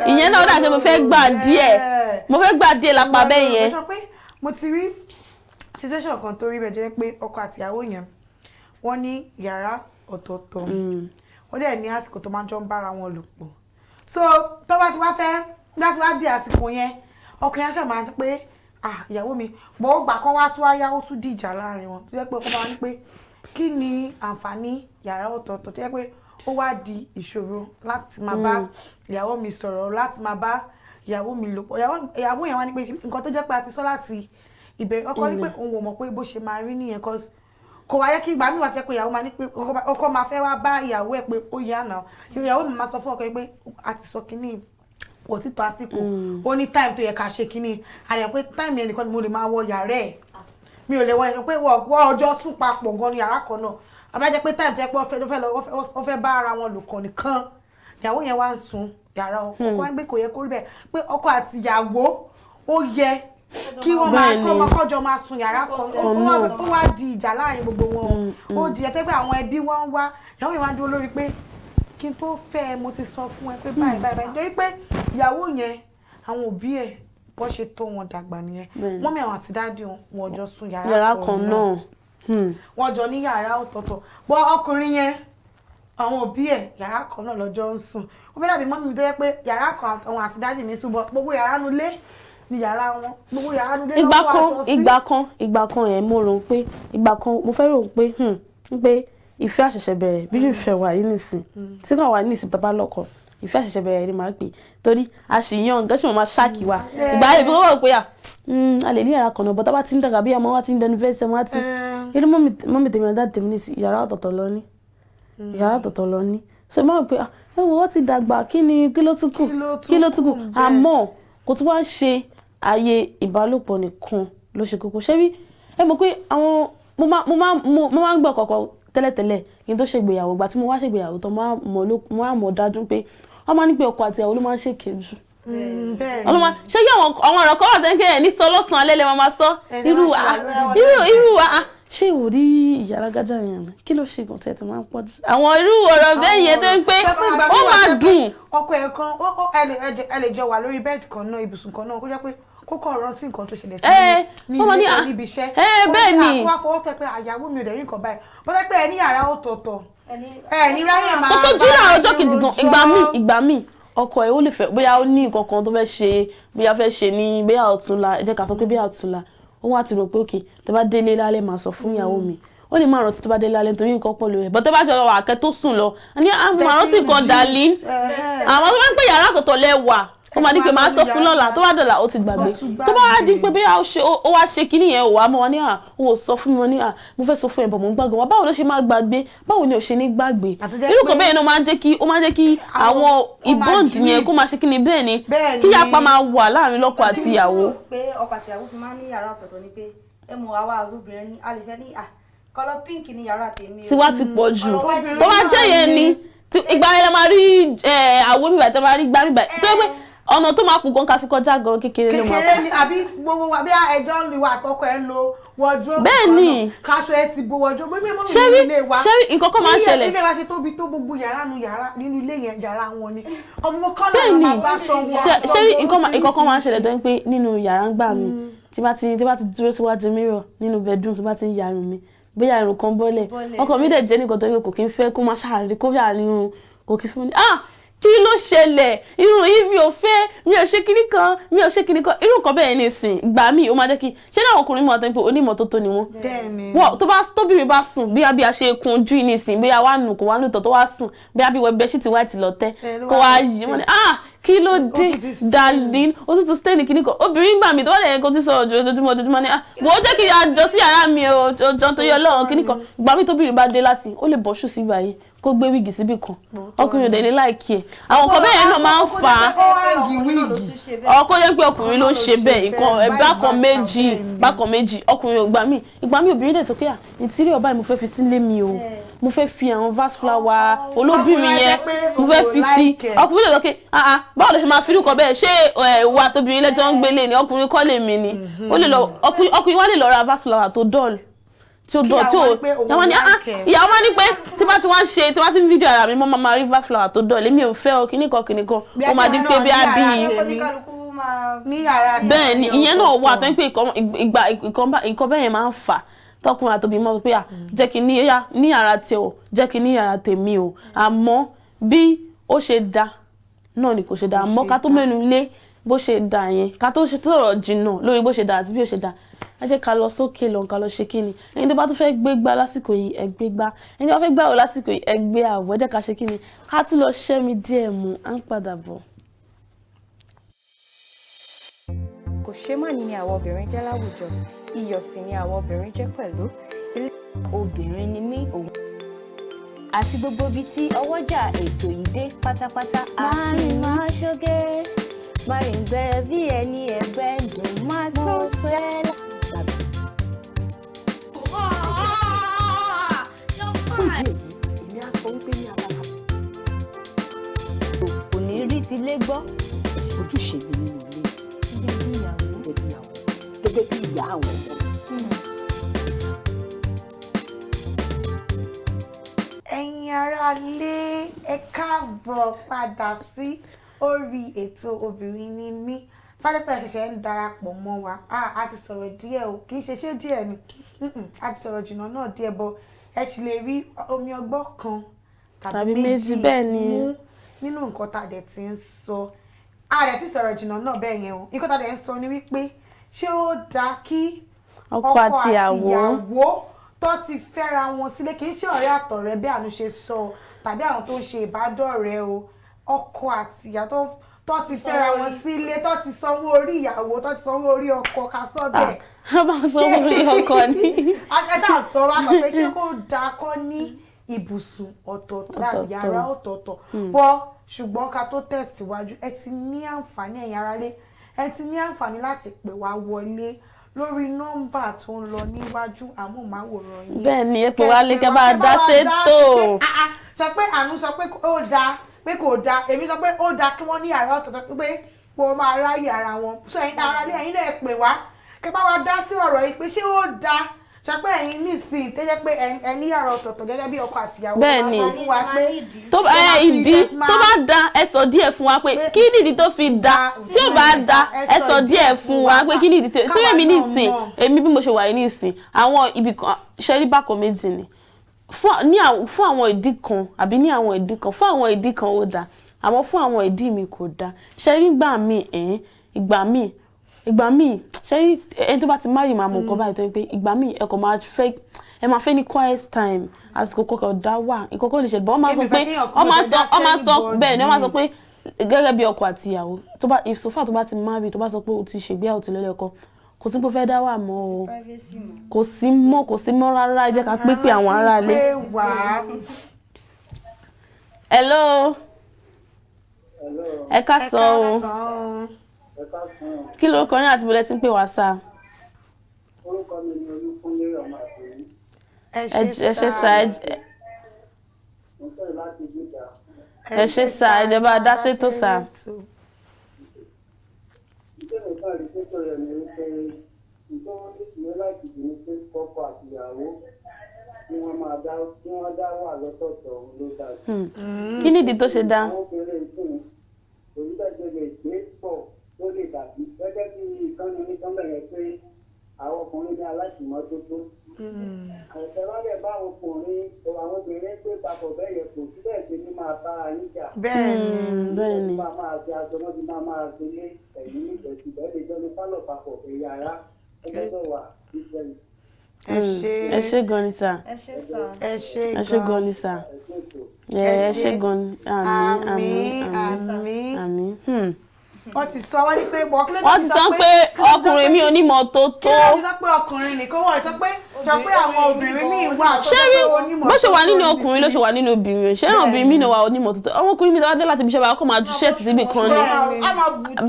ìyẹn náà dà pé mo fẹ́ gbà díẹ̀ lápá bẹ́ẹ̀ yẹn. mo ti rí situation kan tó rí bẹ́ẹ̀ jẹ́ pé ọkọ àti ìyàwó yẹn wọ́n ní yàrá ọ̀tọ̀ọ̀tọ̀ wọ́n dẹ̀ ní àsìkò tó máa ń jọ ń bára wọn lò pọ̀ so tó bá ti wá di àsìkò yẹn ọkùnrin yẹn ṣe máa ń pé ìyàwó mi bọ̀ ó gbà kan wá tún wá yáwó tún dìjà láàrin wọn tó jẹ́ pé ọkọ máa ń pé kí ni àǹfààní yàrá ọ̀tọ̀ọ̀tọ̀ tó jẹ́ pé ó wá di ìṣòro láti máa bá ìyàwó mi sọ̀rọ̀ láti máa bá ìyàwó mi lò pọ̀ ìyàwó yẹn wá ní pé nǹkan tó jẹ́ pé a ti sọ láti ìbẹ̀rẹ̀ ọkọ ní pé òun ò mọ̀ pé bó ṣe máa rí nìyẹn cause kò wáyé kí ìgbà míì wá jẹ́ pé ìyàwó máa ní pé ọkọ máa fẹ́ wá bá ìyàwó ẹ̀ pé ó yá náà ìyàwó mi máa sọ fún ọkọ pé a ti sọ kínní òtítọ́ àsìkò ó ní time tó yẹ ká ṣe kínní àdéhùn pé time yẹn nìkan ni mo lè máa wọ yàrá ẹ̀ mi ò lè wọ ẹni pé wọ́n ọjọ́ sùn papọ̀ gan ní yàrá kan náà àbájẹ́ pé time tó yẹ pé wọ́n fẹ́ bá ara wọn lò kàn nìkan ìyàwó yẹn wá ń sùn yàrá ọkọ wá ní pé kò yẹ kó rí bẹ́ẹ̀ pé ọkọ àti ìyàwó ó yẹ kí wọ́n máa kọ́jọ máa sùn yàrá kan ó wá di ìjà láàrin gbogbo wọn ó di ẹ̀tẹ́ pé àwọn ẹbí wọn ń wá ìyàwó yẹn wá dúró lórí pé kí n tó fẹ́ ẹ mo ti sọ fún ẹ pé báyìí nítorí pé ìyàwó yẹn àwọn òbí ẹ̀ bọ́ ṣe tó wọn dàgbà nìyẹn mọ́mí àwọn àti dáàdì wọn jọ sùn yàrá kan náà wọ́n jọ ní yàrá ọ̀tọ̀ọ̀tọ̀ bọ́ ọkùnrin yẹn àwọn òbí ẹ̀ yàrá kan náà lọ́jọ́ ń sùn ó fẹ́ dàbí mọ́mí mi tó yẹ pé yàrá kan àwọn àti dáàdì mi sùn bọ́ gbogbo yàrá nulẹ̀ ní yàrá wọn gbogbo yàrá nulẹ̀ lọ́wọ́ aṣọ sí. ìgbà kan yẹn mo rò pé mo fẹ́ rò pé ìfẹ́ àṣẹ̀ṣẹ̀ bẹ̀rẹ̀ bí ìfẹ́ wà yìí nìsín tí kò wà ní ìsìn tọ́ba lọ́kọ ìfẹ́ àṣẹ̀ṣẹ̀ bẹ̀rẹ̀ ni màá pè torí àṣìyàn nǹkan ṣì mo máa ṣáàkì wa ìgbà yẹn bí wọ́n wọ̀ pé a lè ní yàrá kan náà bọ́tá bá ti ń dàgbà bí ọmọ wa ti ń dẹnu fẹ́ sẹ́ wọ́n á ti irú mọ́mì tèmi àdá tèmi ní sí yàrá ọ̀tọ̀ọ̀tọ̀ lọ ní so máa pé wọ́n ti dàgbà kí ló tún kù àmọ́ kò tún wá ṣe ayé ìbálòpọ̀ nìkan ló ṣe kókó ṣé rí ẹ mọ̀ pé àwọn mo máa ń gbọ́ kọ̀ọ̀kan tẹ́lẹ̀tẹ́lẹ̀ kí n tó ṣègbéyàwó gbà tí mo wá ṣègbéyàwó tó mo á mọ̀ dájú pé wọ́n máa ní pé ọkọ àti ìyàwó ló máa ń ṣèké jù ṣé kí àwọn ọ̀rọ̀ kan wà tẹ́ńkẹ́ ẹ̀ ní sọ lọ́sàn-án alẹ́ lè máa sọ irú ṣé ò rí ìyá alágájá yẹn kí ló ṣe ìgbọ̀ntẹ́ tó máa ń pọ̀ jù àwọn irú ọ̀rọ̀ bẹ́ẹ̀ yẹn tó ń pé ó máa dùn. ọkọ ẹ̀ kan ẹ lè jọ wà lórí bẹ́ẹ̀dì kan náà ibùsùn kan náà kó jẹ́ pé kókó ọ̀rọ̀ tí nǹkan tó ṣẹlẹ̀ sí níbi iṣẹ́ bẹ́ẹ̀ ni kó wá fọwọ́ tẹ pé àyàwó mi ò dẹ̀ rí nǹkan báyìí bó tẹ́ pé ẹ ní yàrá ọ̀tọ̀ọ̀tọ̀ ẹ ní ráyè máa tó jí láàárọ̀ ọjọ́ kejì gan ìgbà míì ọkọ ẹ̀ ó lè fẹ́ bóyá ó ní nǹkan kan tó fẹ́ ṣe bóyá fẹ́ ṣe ní bóyá ọ̀túnla ẹ jẹ́ ká sọ pé bóyá ọ̀túnla ó wá ti rò pé okay tẹ́ bá délé lálẹ́ máa sọ fún ìyàwó mi ó lè máa rántí tó bá délé lálẹ́ nítorí nǹkan pọ̀ lórí ẹ̀ bọ́ tẹ́ bá jọ wà kẹ́ tó sùn lọ ní máa rántí nǹkan darling àwọn tó bá ń pè yàrá àtọ̀tọ̀ lẹ́wà ó máa ní pé máa sọ fún lọ́la tó bá dọ̀la ó ti gbàgbé tó bá wá di pé bí ó wá ṣe kíní yẹn ò wá mọ́ wọn ní ó sọ fún mi ní mo fẹ́ sọ fún ẹ̀ bọ̀ mo ń gbàgbé wọn báwo ló ṣe máa gbàgbé báwo ni ò ṣe ní gbàgbé irú kan bẹ́ẹ̀ ni ó máa ń jẹ́ kí àwọn ìbọ́ǹdì yẹn kó máa ṣe kíni bẹ́ẹ̀ ni kí yapa máa wà láàrin lọ́kọ àti ìyàwó. pé ọkọ àti ìyàwó fi máa ń ní yàrá ọ̀tọ̀ọ̀tọ̀ ni pé ẹ mọ̀ àwa obìnrin a lè fẹ́ ní kọ́lọ́ pínkì ní yàrá tèmi. tiwa ti pọ̀ jù tó bá jẹ́ yẹn ni ìgbà yẹn máa rí àwo bíbà tó máa rí gbá bíbà tó yẹ pé ọ̀nà tó máa kú gan ká fi kọjá gan kékeré ló máa kú. kékeré ni àbí gbogbo wa bí ẹjọ́ ń lu ìwà àtọkọ ẹ̀ ń lo wardrobe bẹ́ẹ̀ ni kaṣọ ẹ ti bo wardrobe bí mo ní ilé wa ṣẹ́rí nǹkan kan máa ń ṣẹlẹ̀ ilé wa ṣe tóbi tó gbogbo yàrá nínú ilé yẹn yàrá wọn ni ọmọ kọ́lá máa bá sọ wọn. ṣẹ́rí nǹkan kan máa ń ṣẹlẹ̀ tó ń pé nínú yàrá ń gbà mí tí bá ti dúró síwájú mirror nínú bedroom tó bá ti ń ya irun mi bóyá irun kan bọ́lẹ̀ ọkọ mi dẹ̀ jẹ́ nìkan tó yẹ kò kí ń fẹ́ kó máa ṣàárẹ̀ kó yà ní irun kò kí fún mi kí ló ṣẹlẹ̀ irun yìí mi ò fẹ́ mi ò ṣe kíní kan irú kan bẹ́ẹ̀ ní ìsìn ìgbà míì ó máa jẹ́ kí ṣé náà ọkùnrin mọ̀ àtẹ́pẹ́ onímọ̀tótó ni wọ́n tó bá tóbìnrin bá sùn bí a ṣe kun ojú ní ìsìn bí a wà nù kó wà nù tọ̀ tó wá sùn bí a bí wẹ́ bẹ́ṣítì white lọ tẹ́ kó wá yí wọ́n ní kí ló dé darling ó tún stay ní kíní kan obìnrin gbà mí tó wà lẹ́yìn kó tún sọ ojoojúmọ́ ní wọ́n jẹ́ kí a jọ sí yàrá mi ọjọ́ tó yọ lọ́rùn kíní kan ìgbà míì tóbìnrin bá dé láti ó lè bọ́ṣù sí báyìí kó gbé wíìgì síbì kan ọkùnrin òde ní láìkí ẹ̀ àwọn nǹkan bẹ́ẹ̀ náà máa ń fà á ọkọ jẹ́ pé ọkùnrin ló ń ṣe bẹ́ẹ̀ bákan méjì ọkùnrin ìgbà míì obìnrin dẹ̀ sọ pé ìtírí ọba mo fẹ́ fi sí lé mi o mo fẹ́ fi àwọn vase flower olóbìnrin yẹn mo fẹ́ fi sí ọkùnrin dẹ̀ sọ pé báwo ló ṣe máa fi irú kan bẹ́ẹ̀ ṣé ìwà tóbìnrin lẹ́jọ́ ń gbélé ni ọkùnrin kọ́ lè mi ni ọkùnrin wá lè lọ ra vase flower tó dọ́ọ̀lù tí ó dọ̀ tí ó yàwọn ní ìyàwó máa ní pé tí bá ti wá ń ṣe tí wá ti ń fídíò ara mi mọ́ máa rí vase flower tó dọ̀ lémi ò fẹ́ ọ kíníkan ó máa di pé bí a bí bẹ́ẹ̀ ni ìyẹn náà wà tó ń pè nǹkan bẹ́ẹ̀ yẹn máa ń fà tọkùnrin àtòbí mọ́ pé jẹ́ kí ní yàrá tẹ o jẹ́ kí ní yàrá tèmi o àmọ́ bí ó ṣe dá náà ni kò ṣe dá àmọ́ ká tó mẹ́nu lé bó ṣe dá yẹn ká tó sọ̀rọ̀ jìnnà lórí bó ṣe dá àti bí ó ṣe dá ẹ jẹ́ ká lọ sókè lọ ká lọ ṣe kíni ẹni tó bá tún fẹ́ gbégbá lásìkò yìí ẹ gbégbá ẹni tó bá fẹ́ gbáwò lásìkò yìí ẹ gbé àwọ̀ ẹ jẹ́ ká ṣe kíni ká tún lọ ṣẹ́mi díẹ̀ mú à ń padà bọ̀. kò ṣe má ní àwọn obìnrin jẹ́ láwùjọ iyọ̀ sì ni àwọn obìnrin jẹ́ pẹ̀lú ilé obìnrin ni mí òun àti gbogbo ibi tí ọwọ́jà ètò yìí dé pátápátá. Marun máa ṣoge Marun gbẹrẹ bí ẹni ẹgbẹ́ dùn máa tún sẹ́ èmi á sọ wípé ní abala kò ní rí ti lé gbọ́. ojúṣe mi nínú ilé gẹ́gẹ́ bí ìyá àwọn ọmọ. ẹ̀yin aráalé ẹ káàbọ̀ padà sí orí ètò Obìnrin ni mí pálípàá ṣẹ̀ṣẹ̀ ń darapọ̀ mọ́ wa a ti sọ̀rọ̀ díẹ̀ o kì í ṣe díẹ̀ ni a ti sọ̀rọ̀ jùlọ náà díẹ̀ bọ́ ẹ sì lè rí omi ọgbọ́n kan tàbí méjì bẹ́ẹ̀ ni mú nínú nǹkan tá a dẹ̀ ti ń sọ a dẹ̀ ti sọ̀rọ̀ jùlọ náà bẹ́ẹ̀ yẹn o nǹkan tá a dẹ̀ ń sọ ni wípé ṣé ó dáa kí ọkọ àti ìyàwó tó ti fẹ́ra wọn sílé kì í ṣe ọ̀rẹ́ àtọ̀rẹ́ bí Àánú ṣe sọ tàbí àwọn tó ń ṣe ìbádọ́rẹ̀ẹ́ o ọkọ àti ìyàwó tó ti fẹ́ra wọn sílé tó ti sanwó orí ìyàwó tó ti sanwó orí ọkọ ká sọ bẹ́ẹ̀. a máa sanwó orí ọkọ ni. akẹ́sà sọ̀rọ̀ àgbà pé ṣé kò dáa kọ́ ní ibùsùn ọ̀tọ̀ọ̀tọ̀ láti yàrá ọ̀tọ̀ọ̀tọ̀ bọ́ ṣùgbọ́n ká tó tẹ̀síwájú ẹ ti ní àǹfààní ẹ̀yin aráalé ẹ ti ní àǹfààní láti pè wá wọlé lórí nọ́mbà tó ń lọ níwájú amóhùnmáwòrán yìí. bẹ́ẹ̀ ni ẹ pè wá lé kẹ́ bá dá sétò. sọ pé Àánú sọ pé ó dáa pé kò dáa èmi sọ pé ó dáa kí wọ́n ní yàrá ọ̀tọ̀ọ̀tọ̀ pé kò máa ráyè ara wọn sọ ẹ̀yin aráalé ẹ̀yin náà pè wá kẹ́ bá wa dá sí ọ̀rọ̀ yìí pé ṣé ó dáa sọ pé ẹ̀yin nísìnyí tó jẹ́ pé ẹ ní yàrá ọ̀tọ̀ọ̀tọ̀ gẹ́gẹ́ bí ọkọ àti ìyàwó bẹ́ẹ̀ni sọ fún wa pé ìdí tó bá da ẹ sọ díẹ̀ fún wa pé kí nìdí tó fi da tí ò bá da ẹ sọ díẹ̀ fún wa pé kí nìdí tí èmi nísìn èmi bí mo ṣe wà yìí nísìn àwọn ibì kan ṣẹ́rí bákan méjì ni fún àwọn ìdí kan àbí ní àwọn ìdí kan fún àwọn ìdí kan ó da àmọ́ fún àwọn ìdí mi kò dá ṣe rí ìgbà míì ṣe rí ẹni tó bá ti marry máa mọ̀ nǹkan báyìí tó ń pé ìgbà míì ẹ kò máa fẹ́ ní quiet time àsìkò kọ̀ọ̀kan dá wà ìkọ̀kọ̀ lè ṣe bọ́ ọ máa sọ pé ọ máa sọ bẹ́ẹ̀ ni ọ máa sọ pé gẹ́gẹ́ bí ọkọ àti ìyàwó tó bá if so far tó bá ti marry tó bá sọ pé o ti ṣègbéyàwó ti lọ́lẹ́ ọkọ kò sí pé fẹ́ dá wà mọ́ o kò sí mọ́ rárá ẹ jẹ́ ká pé àwọn ará ilé. Hello. Ẹ káàsán o. Kí ló kọ yín àti bó lẹ ti ń pè wá sá? Orúkọ mi ni Olúkúnlé ọmọ àgbèrè. Ẹ ṣé sá. Mo fẹ́ láti gbéga. Ẹ ṣé sá, ẹ bá dá sétò sá. Ìṣẹ̀lẹ̀ náà rí sétò rẹ̀ ní wípé ìṣòro ní ìṣúná láti dì ní pé kọ́kọ àti ìyàwó kí wọ́n dá wà lọ́tọ̀ọ̀tọ̀ òun ló dá sí. Kí nìdí tó ṣe dá? Àwọn obìnrin ìsìn orílẹ̀-èdè lè gbé pọ̀ tó lè dàbí gẹ́gẹ́ bí ìkànnì oníkanbẹ̀ yẹn pé àwọn ọkùnrin ní aláìsìmọ́tótó. Àìsàn lọ́lẹ̀ bá àwọn obìnrin pé papọ̀ bẹ́ẹ̀ yẹ kò síbẹ̀ ṣe ní máa bá yín jà. Bẹ́ẹ̀ni. Máa ṣe aṣọ wọn ti máa ṣe lé ẹ̀yìn ìgbẹ̀sì bẹ́ẹ̀ lè jọ ní pálọ̀ papọ̀ ẹ̀yà ara ẹgbẹ́ wà ìṣẹ̀lẹ̀. Ẹ ṣé gan ni sá. Ẹ ṣé gan ni sá. Ẹ ṣé gan ni. Àmín. Wọ́n ti sọ wọ́n ní pé wọ́n ti sọ pé ọkùnrin mi ò ní mọ̀ tó tó. kí ló fi sọ pé ọkùnrin nìkan wọ́n sọ pé àwọn obìnrin míì wà tó ṣé rí bó ṣe wà nínú ọkùnrin ló ṣe wà nínú obìnrin ṣé àwọn obìnrin míì náà wà onímọ̀ tó tó àwọn ọkùnrin mi tó wá dé láti ibi iṣẹ́ wa kó máa ju ṣẹ́ẹ̀tì síbi kan ni.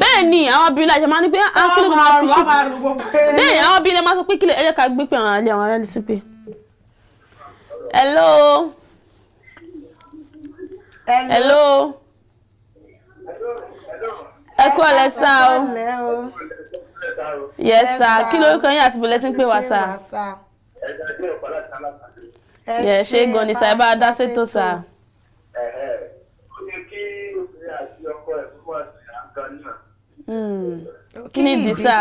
bẹ́ẹ̀ ni àwọn obìnrin láti máa ní pé kí ló máa fi ṣe bẹ́ẹ̀ ni àwọn obìnrin máa sọ pé kí lè ẹ jẹ́ ká gbé pé àwọn ará lè sí pé. Hello. Ẹ kú ọ̀lẹ́ sá o. Yes sá. Kí lórúkọ yín àti bọ̀lẹ́ tí ń pè wá sá? Yẹ ṣé gan ni sá ẹ bá dá sétò sá. Kí ni ìdí sá?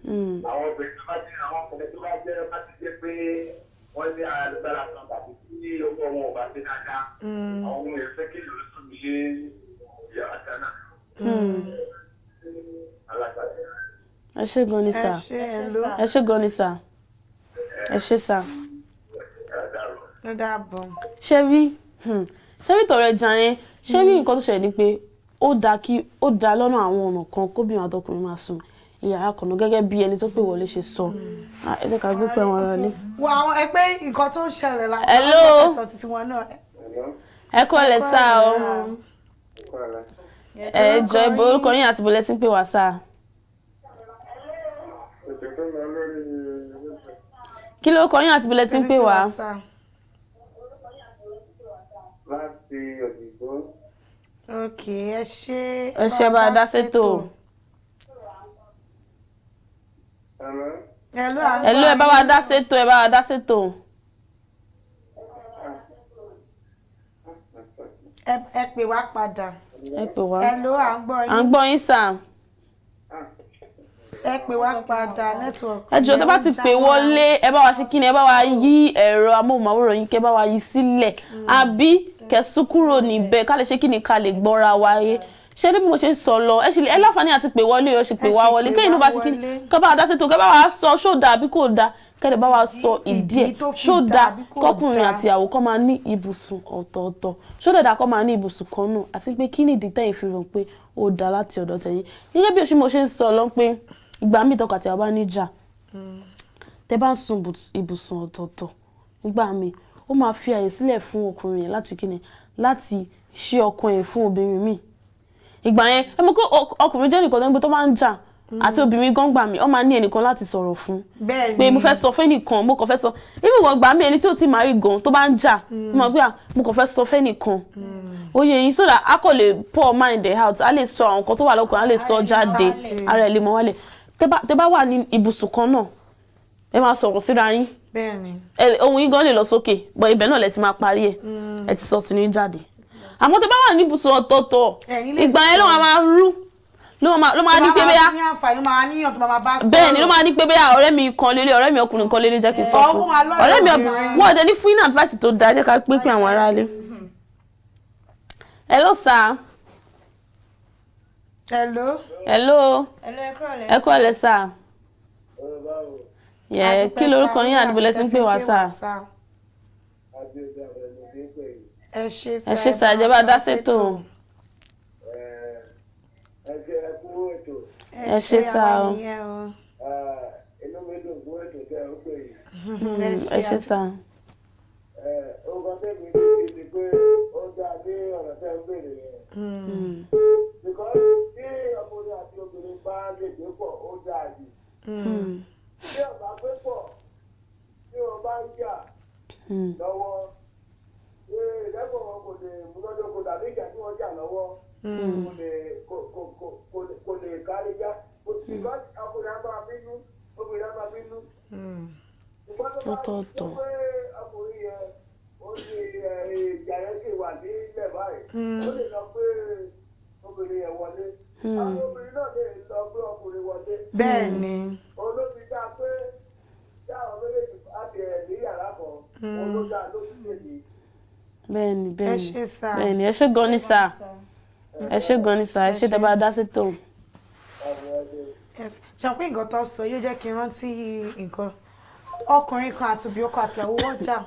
Àwọn obìnrin tó bá jẹ́ àwọn ọkùnrin tó bá jẹ́ bá ti jẹ́ pé wọ́n ní alágbára kan tàbí tí ọkọ wọn ò bá ṣe dáadáa àwọn ohun ẹ̀fẹ́ kí ló sùn mí lé yàrá dáná. Ẹ ṣé gan ni sá. Ẹ ṣé gan ni sá. Ẹ ṣé sá. Ṣé rí tọrọ ẹja yẹn ṣé rí nǹkan tó ṣẹlẹ̀ ni pé ó dá lọ́nà àwọn ọ̀nà kan kóbìnrin àtọkùnrin máa sùn ìyàrá kan náà gẹ́gẹ́ bí ẹni tó pè wọlé ṣe sọ ẹ jẹ́ ká gbé pé wọn rọlé. wọ àwọn ẹgbẹ́ nǹkan tó ń ṣẹlẹ̀ láwọn ẹ̀sọ́ títí wọn náà. ẹ kọ́ lẹ sá o ẹ jọ ibo orúkọ yín àti bọ̀lẹ́ tí ń pè wá sá. kí lórúkọ yín àti bọ̀lẹ́ tí ń pè wá. láti òdìgbò. ok ẹ ṣé bá a dá sétò. Hello ẹ bá wa dá sétò ẹ pè wá padà. Hello à ń gbọ́ yín sà. ẹ pè wá padà network. ẹ jọ̀ọ́ tó bá ti pè wọlé ẹ bá wa ṣe kí ni ẹ bá wa yí ẹ̀rọ amóhùnmáwòrán yín kẹ́ bá wa yí sílẹ̀ àbí kẹ́ sún kúrò níbẹ̀ ká lè ṣe kí ni ká lè gbọ́ra wáyé. Ṣé bí mo ṣe ń sọ lọ ẹ láǹfààní àti pè wọlé o ṣe pè wá wọlé kẹ́yìn ló bá ṣe kí ká bá wa dá sétò kẹ́ bá wa sọ ṣó dáa àbí kò dáa kẹ́dẹ̀ bá wa sọ ìdí ẹ̀ ṣó dáa kọkùnrin àti ìyàwó kọ́ máa ní ibùsùn ọ̀tọ̀ọ̀tọ̀ ṣó dáa kọ́ máa ní ibùsùn kan náà àti pé kí ni ìdí tẹ́yìn fi rò pé ó dáa láti ọ̀dọ̀ tẹ̀yìn gẹ́gẹ́ bí mo ṣe ń sọ lọ pé ìgbà míì tọkọ àti ìyàwó bá níjà tẹ́ bá ń sùn ibùsùn ọ̀tọ̀ọ̀tọ̀ nígbà míì ó máa fi àyè sílẹ̀ fún ọkùnrin yẹn láti ṣí ọkàn ẹ̀ fún obìnrin míì ìgbà yẹn ẹ mọ̀ pé ọkùnrin jẹ́ nìkan tó ń gbé tó máa ń jà àti obìnrin gan gbà mí ó máa ní ẹnìkan láti sọ̀rọ̀ fún pé mo fẹ́ sọ fẹ́nìkan mo kàn fẹ́ sọ ibi ìwọ̀n gbà mí ẹni tí ò tí máa rí gan tó bá ń jà mo mọ̀ pé mo kàn fẹ́ sọ fẹ́nìkan oyè yìí so that a kò lè pour mind out a lè sọ àwọn nǹkan tó wà lọ́kàn a lè sọ jáde ara ẹ̀ lè mọ́ wálẹ̀ tẹ́ bá wà ní ibùsùn kan náà ẹ máa sọ̀rọ̀ síra yín ohun yín gan lè lọ sókè bọ̀ ibẹ̀ náà lẹ ti máa parí ẹ ti sọ sí ní jáde àmọ́ tó bá wà ní ibùsùn ọ̀tọ̀ọ̀tọ̀ ìgbà yẹn ló máa rú ló máa ní pé bóyá ní àǹfààní máa níyàn tó máa bá sọ̀rọ̀. bẹ́ẹ̀ ni ló máa ní pé bóyá ọ̀rẹ́ mi kan lélẹ̀ ọ̀rẹ́ mi ọkùnrin kan lélẹ̀ jẹ́ kí n sọ fún ọ̀rẹ́ mi wọ́n ọ̀dẹ ní fún iná advice tó dáa jẹ́ ká pín àwọn aráalé. Hello sir. Hello. Hello. Ẹ kú ọ̀lẹ́ sir. Kí lorúkọ yín àdìbò lẹ ti ń pè wá sir? Ẹ ṣé sir ẹ jẹ́ bá dá sétò. Ẹ ṣé sir o. Ẹ ṣé sir. Ọgbọ́n tẹ́mi ní ti pé ó dá dé ọ̀rọ̀ tẹ́ ń bèrè yẹn. Because tí ọkùnrin àti obìnrin bá lè gbé pọ̀ ó dáa jù. Tí ọ̀bá gbé pọ̀ tí wọ́n bá ń jà lọ́wọ́ ìrẹ́pọ̀ wọn kò lè múlọ́dọ́kọ tàbí ìjà tí wọ́n jà lọ́wọ́ kò lè kárí já. Because ọkùnrin á máa bínú obìnrin á máa bínú. Ọ̀tọ̀ọ̀tọ̀. Ọkùnrin yẹn ó ní ìjà yẹn sì wà ní ilẹ̀ báyìí. Ó lè lọ pé obìnrin yẹn wọlé. Àwọn obìnrin náà lè lọ pé ọkùnrin wọlé. Bẹ́ẹ̀ ni. Olóbi dá pé táwọn méjèèjì á ti ní yàrá kan. Olódà ló ti tèmi. Bẹ́ẹ̀ni Ẹ ṣé sir. bẹ́ẹ̀ni ẹ ṣé gan ni sir. Ẹ ṣé gan ni sir ẹ ṣé tẹ́ bá dá sétò. Ṣé pé nǹkan tó sọ yóò jẹ́ kí n rántí nǹkan ọkùnrin kan àti obì ọkọ àti ìyàwó wọn jà.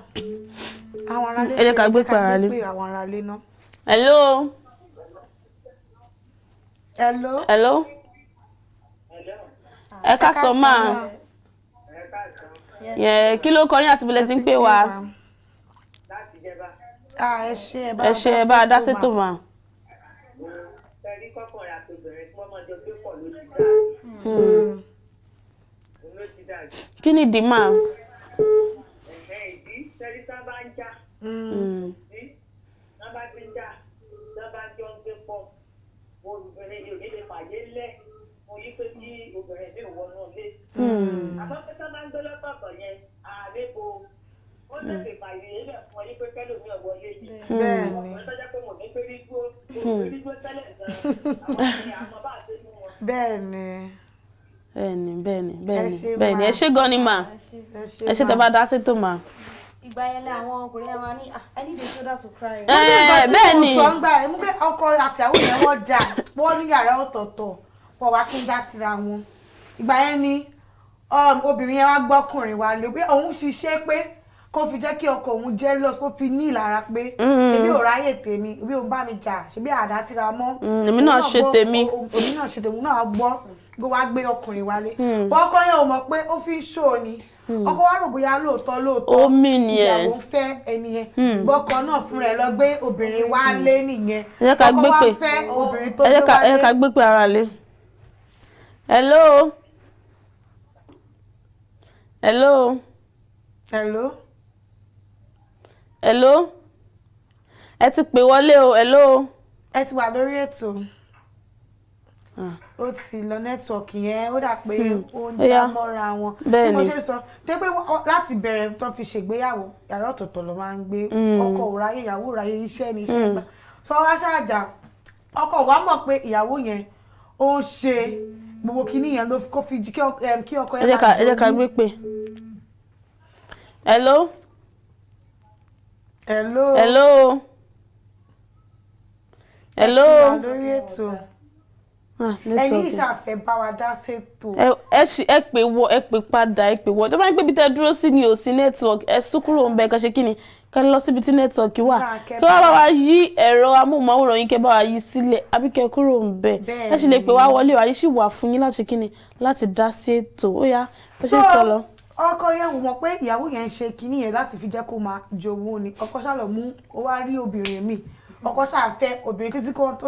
Àwọn aráalé Ẹ jẹ́ ká gbé pé aráalé. àwọn aráalé náà. Hello. Hello. Hello. Ẹ ká sọ máa. Kí ló kọ yín àti bílẹ̀ sí ń pè wá? Ẹ ṣé ẹ bá dá sétò mà. Tẹ̀rí kọ́kànlá àti obìnrin tí wọ́n máa jọ gbé pọ̀ ló ti dáa. Kí ni ìdí mà? Ìdí tẹ̀rí tá bá ń jà. Tá bá ti ń jà, tá bá jọ ń gbé pọ̀. Obìnrin yóò nílé fàyè lẹ̀ mo yí pé kí obìnrin mi ò wọnú ilé. Àbọ̀pẹ́ tá bá ń gbé lọ́tọ̀ọ̀tọ̀ yẹn àlébo ó tètè fàyè lẹ̀ fún ọ yí pé kẹ́lòmí ò wọlé yìí. Ọ̀pọ̀ tó jẹ́ pé mo ní pé rí dúró tẹ́lẹ̀ gan-an àwọn ènìyàn àmọ́ bá ṣe mú wọn. Bẹ́ẹ̀ni ẹ ṣé gan ni mà. Ẹ ṣé tẹ́ bá dá sétò mà. Ìgbà yẹn ni àwọn ọkùnrin yẹn máa ní I need a shoulder to cry. Bẹ́ẹ̀ ni. Sọ ń gbà ẹ̀ mú pé ọkọ àti àwọn èèyàn wọn jà wọ́n ní yàrá ọ̀tọ̀ọ̀tọ̀ wọ́n wá kí n dá síra wọn. Ìgbà yẹn ni obìnrin yẹn wá gbọ́kùnrin wa lé pé òun ṣiṣẹ́ pé kó fi jẹ́ kí ọkọ òun jealous kó fi ní ìlara pé ṣebí ò ráyè tèmi bí òun bá mi jà ṣebí àdá síra mọ́. Èmi náà ṣe tèmi. Èmi náà ṣe tèmi náà gbọ́ gbé wá gbé ọkùnrin wálé. Ọkọ yẹn ò mọ̀ pé ó fi ń ṣó ni. Ọkọ wa rò bóyá lóòótọ́ ìyàwó ń fẹ́ ẹni yẹn gbọ́kọ náà fún rẹ̀ lọ gbé obìnrin wálé nìyẹn. Ọkọ wa fẹ́ obìnrin tó gbé wálé. Ẹ jẹ́ ká gbé pé ara lé. Hello. Hello. Hello. Hello. Ẹ ti pè wọlé o. Hello. Ẹ ti wà lórí ètò. Ó ti lọ nẹ́tíwọ̀kì yẹn ó dà pé ó ń já mọ́ra wọn. Bẹ́ẹ̀ni. Mo ṣe sọ pé láti bẹ̀rẹ̀ tó fi ṣègbéyàwó yàrá ọ̀tọ̀ọ̀tọ̀ ló máa ń gbé ọkọ òráyè ìyàwó òráyè iṣẹ́ ni iṣẹ́ gbà. Sọ wá ṣáàjà ọkọ wa mọ̀ pé ìyàwó yẹn ó ń ṣe gbogbo kinní yẹn ló kó fi kí ọkọ yẹn máa ẹ jẹ́ ká gbé pé. Hello. Hello. Hello. Hello. Lórí ètò. Ẹ̀yin ìṣàfẹ́ bá wa dá sétò. Ẹ pè padà ẹ pè wọ tó bá ń pè bí tẹ́ dúró sí ni ò sí network ẹ sún kúrò ń bẹ ká ṣe kíni ká lọ síbi tí network wà kí wá bá wa yí ẹ̀rọ amóhùnmáwòrán yín kẹ́ bá wa yí sílẹ̀ àbí kẹ́ kúrò ń bẹ ẹ sì lè pè wá wọlé wa yìí sì wà fún yín láti kíni láti dá sí ètò ó yá bó ṣe sọ lọ. Ọkọ yẹn wò mọ̀ pé ìyàwó yẹn ń ṣe kinní yẹn láti fi jẹ́ kó máa jowó ni ọkọ ṣá lọ mú ó wá rí obìnrin mi ọkọ ṣá fẹ́ obìnrin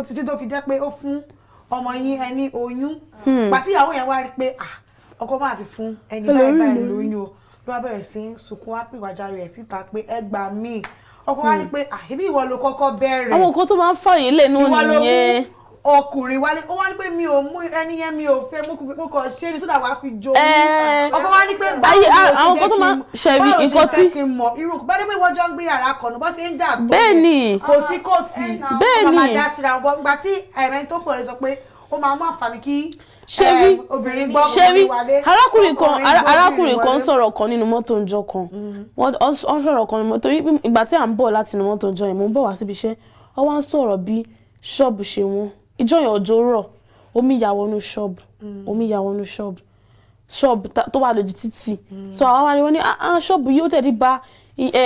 títí tó fi jẹ́ pé ó fún ọmọ yín ẹni oyún pàtí ìyàwó yẹn wá rí pé ọkọ máa ti fún ẹni báyìí lóyún o ló wá bẹ̀rẹ̀ sí sunkún wá pìwàjà rẹ̀ síta pé ẹ gbà mí ọkọ wá rí pé àṣebí ìwọ ló kọ́kọ́ bẹ̀rẹ̀ àwọn nǹkan tó máa ń fààyè lẹ́nu nìyẹn ọkùnrin wálé ó wá ní pé mi ò mú ẹni yẹn mi ò fẹ́ mú kọ ṣe ni sódà wá fi jó ọkọ wá ní pé àwọn nǹkan tó máa ń ṣẹ̀bi nǹkan tí irú bá dé pé wọ́n jọ ń gbé yàrá kan bó ṣe ń jà tó bẹ́ẹ̀ni kò sí bẹ́ẹ̀ni màmá dá síra wọn gbà tí ẹ̀mẹ́ni tó pọ̀ rẹ̀ sọ pé ó máa mú àǹfààní kí obìnrin gbọ́ ṣebí wálé. arákùnrin kan sọ̀rọ̀ kan nínú mọ́tò ńjọ́ kan wọ́n sọ̀rọ̀ kan nínú mọ́tò ìgbà tí à ń bọ̀ láti inú mọ́tò ńjọ́ yẹn mo ń bọ̀ wá síbi iṣẹ́ ó wá ń sọ̀rọ̀ bí ṣọ́ọ̀bù ṣe wọ́n ìjọ́ yẹn òjò rọ̀ omi yà wọnú ṣọ́ọ̀bù tó wà lójú títì so àwọn wá ní wọ́n ní ṣọ́ọ̀bù yóò tẹ̀lé bá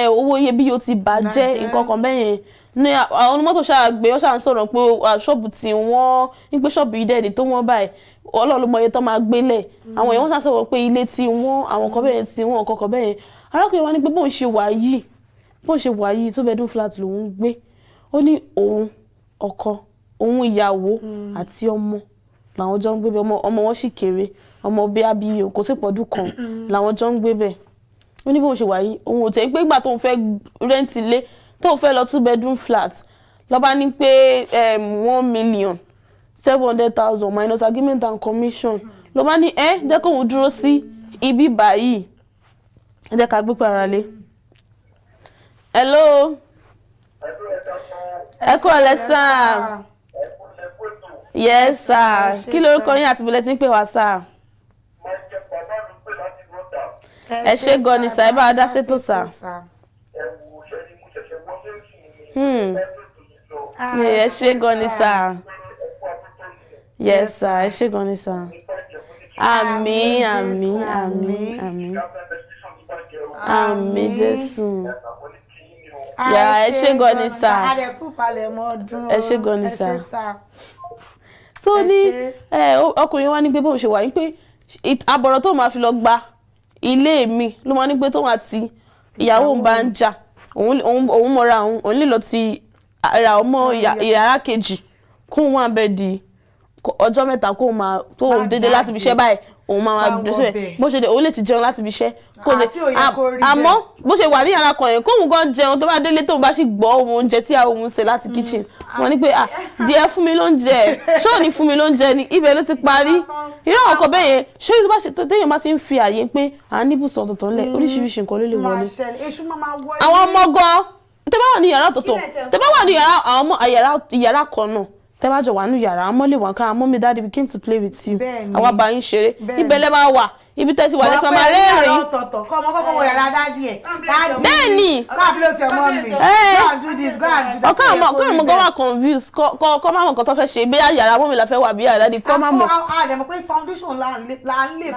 owó iyebíye ó ti bàjẹ́ nǹkan kan bẹ́yẹn ní àwọn onímọ́tò ṣàgbé ó ṣàn sọ̀rọ̀ pé ṣọ́ọ̀bù tí wọ́n ní pé ṣọ́ọ̀bù yìí dẹ̀dẹ̀ tó wọ́n báyìí Ọlọ́run ló mọ iye tó máa gbélẹ̀ àwọn èèyàn wọ́n ṣàṣọ̀rọ̀ pé ilé tí wọ́n àwọn kan bẹ́yẹn tí wọ́n ọkọ̀ kan bẹ́yẹn arákùnrin wa ní pé bóun ṣe wà yìí tó bedroom flat lòun gbé ó ní òun ọkọ òun ìyàwó àti ọmọ làwọn jọ ń gbé bẹ́ẹ̀ ọmọ wọn sì kéré ọmọ bí abí kò sí pọ̀dún kan làwọn jọ ń gbé bẹ́ẹ̀ ó ní bóun ṣe wà yìí òun ò tẹ́ pé ìgbà tóun fẹ́ rẹ́ǹtì ilé tóun fẹ́ lọ 2 bedroom flat ló bá ní pé 1,700,000 minus agreement and commission ló bá ní jẹ́ kóun dúró sí ibi báyìí jẹ́ ká gbé para lé. Hello. Ẹ kú ọ̀lẹ́ sir. Yes sir. Kí lorúkọ yín àti bọ̀lẹ́ tí ń pè wá sir? Ẹ ṣé gan ni sir, ẹ bá dá sétò sir. Ẹ ṣé gan ni sir. Yes sir, ẹ ṣé gan ni sir. Àmín àmín àmín àmín. Àmín Jésù. Ẹ ṣé gan ni sir. Ẹ ṣé gan ni sir. So ní ọkùnrin wa ní pé bóun ṣe wà ní pé àbọ̀rọ̀ tó máa fi lọ gba ilé mi ló máa ní pé tóun àti ìyàwó òun bá ń jà òun mọ̀ra òun lè lọ ti ra ọmọ ìyàrá kejì kóun wà bẹ́ẹ̀ di ọjọ́ mẹ́ta kóun máa tó dédé láti ibi iṣẹ́ báyìí òun máa gbèsè bó ṣe dé òun lè ti jẹun láti ibi iṣẹ́ àmọ́ bó ṣe wà ní yàrá kan yẹn kóun gan jẹun tó bá délé tóun bá sì gbọ́ ohun oúnjẹ tí àwọn òun ṣe láti kitchen wọ́n ní pé díẹ̀ fún mi lóúnjẹ ṣé ò ní fún mi lóúnjẹ ni ibẹ̀ ló ti parí irú àwọn ọkọ̀ bẹ́ẹ̀ yẹn ṣé tó bá ṣe téèyàn bá ti ń fi àyè pé à ń níbùsùn ọ̀tọ̀ọ̀tọ̀ lẹ̀ oríṣiríṣi nǹkan ló lè wọlé àwọn ọmọ gan tẹ́ bá wà ní yàrá ọ̀tọ̀ọ̀tọ̀ tẹ́ bá wà ní yàrá kan náà tẹ́ bá jọ wà ní yàrá àmọ́ lè wà ká àmọ́ mi daddy we came to play with you àwa bá yín ṣeré ibẹ̀ lẹ́ máa wà ibi tẹ́ ti wà lẹ́sìn máa rẹ́rìn. kọ́ ọmọ kọ́kọ́ wọ yàrá dádì ẹ̀ bẹ́ẹ̀ni káàbílẹ̀ tí ọmọ mi go and do this go and do that. ọkọ àmọ́ gan wà confused kọ́ máa mọ̀ nǹkan tó fẹ́ ṣe bí yàrá mọ́ mi la fẹ́ wà bí yàrá dádì kọ́ máa mọ̀. àdèmọ̀ pé foundation la ń lè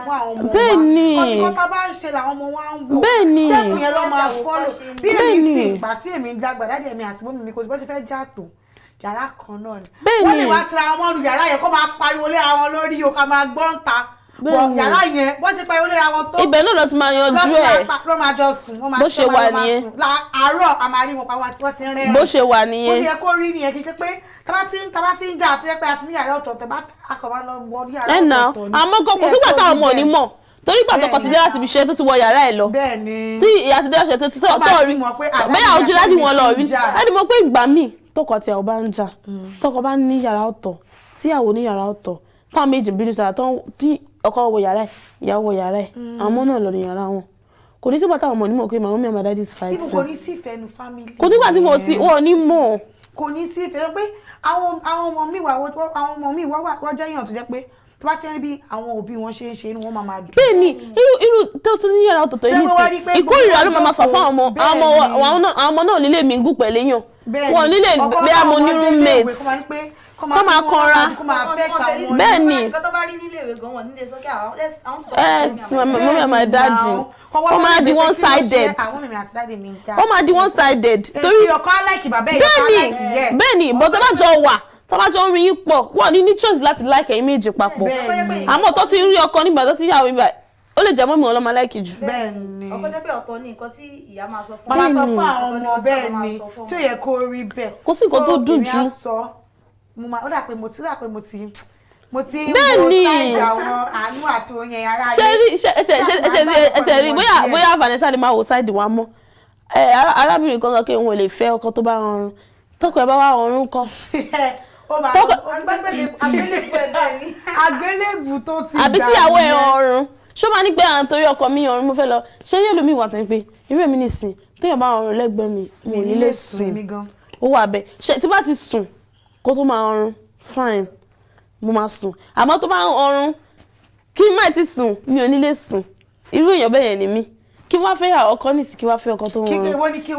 fún àwọn ọmọ wa bẹ́ẹ̀ni ọtí kọ́ta bá ń ṣe làwọn ọmọ wa ń wò bẹ́ẹ̀ni step yẹn ló máa follow bí èmi sì ìgbà tí èmi ń dàgbà dádì èmi àti bómi mi kò sí bó ṣe fẹ́ já tó yàrá kan náà ni wọ́n lè wá tira wọn lu yàrá yẹn kó máa pariwo léra wọn lórí o ká máa gbọ́n ta bọ̀ yàrá yẹn wọ́n ṣe pariwo léra wọn tó ibẹ̀ náà ló ti máa yanjú ẹ̀ ló máa jọ sùn wọ́n máa bó ṣe wà nìyẹn àárọ̀ a máa rí wọn pa wọ́n ti ń rẹ́rìn bó ṣe wà nìyẹn bó ṣe yẹ kó rí nìyẹn kì í ṣe pé tábà tí ń jà tó yẹ pé a ti ní yàrá ọ̀tọ̀ọ̀tọ̀ bá akọ̀ máa lọ wọ yàrá ọ̀tọ̀ọ̀tọ̀ ni àmọ́ kò sígbà táwọn ọmọ ò ní mọ̀ torí ìgbà tó kọ ti dé láti ibi iṣẹ́ tó ti wọ yàrá ẹ̀ lọ tí ìyá ti dé ọ̀ṣẹ̀ tó ti tọ́ rí bẹ́ẹ̀ ojú láti wọn lọ rí láti mọ̀ pé ìgbà míì tọkọ tí àwọn bá ń jà tọkọ bá ní yàrá ọ̀tọ̀ tíyàwó ní yàrá ọ̀tọ̀ táwọn méjì bínú sára tí ọkọ wọ yàrá ẹ̀ ìyàwó wọ yàrá ẹ̀ àwọn náà lọ ní yàrá wọn kò ní sígbà táwọn ọmọ onímọ̀ pé màmá mi àmà daddy's fight kò ní sí ìfẹ́ nu family kò nígbà tí mo ti wọ́n ní mọ̀ kò ní sí ìfẹ́ pé àwọn ọmọ mi wọ́n jẹ́ èèyàn tó jẹ́ pé tó bá ṣe ń bí àwọn òbí wọn ṣe ń ṣe inú wọn máa dùn. bẹ́ẹ̀ ni irú tó tún ní yàrá ọ̀tọ̀ọ̀tọ̀ yìí sí ìkórìíra ló máa fà fún àwọn ọmọ náà nílé mi gùn pẹ̀lẹ́ yàn wọn nílé bí a mo ní roommate kó máa kanra bẹ́ẹ̀ ni mọ́mí àmà dáàdì ó máa di one sided ó máa di one sided torí bẹ́ẹ̀ ni bọ́ tó bá jọ wà tọ́bájọ́ ń rí yín pọ̀ wọ́n ní choice láti like ẹ̀yin méjì papọ̀ àmọ́ tó ti rí ọkọ nígbà tó ti yàwó ibà ó lè jẹ́ mọ́mí wọn ló máa like jù. bẹ́ẹ̀ni ọkọ jẹ́ pé ọ̀tọ̀ ni nǹkan tí ìyá máa sọ fún máa sọ fún àwọn ọmọ bẹ́ẹ̀ni tí ó yẹ kó rí bẹ́ẹ̀ kò sí nǹkan tó dùn jù. ó dà pé mo ti wo ṣáìdì àwọn àánú àti oyin ara rẹ̀. ẹ̀tẹ̀ rí bóyá Vanessa lè máa wo ṣáìdì wa mọ́ arábìnrin kan sọ pé òun ò lè fẹ́ ọkọ tó bá rọrùn tọkọ ẹ bá wà ọrùn kan àgbélébù tó ti gbà àbí tíyàwó ẹ ọrùn ṣó máa ní pé à ń torí ọkọ mi ọrùn mo fẹ́ lọ ṣé yé lómi ìwà tó ń pé irú èmi nìsín téèyàn bá ọrùn lẹ́gbẹ̀ẹ́ mi mi ò ní lè sùn ó wà bẹ́ẹ̀ ṣe tí bá ti sùn kó tó máa ọrùn fine mo máa sùn àmọ́ tó bá ń ọrùn kí n má ti sùn mi ò ní lè sùn irú èèyàn bẹ́ẹ̀ yẹn ni mí kí wọ́n fẹ́ ọkọ nísì kí wọ́n fẹ́ ọkọ tó ń rọrùn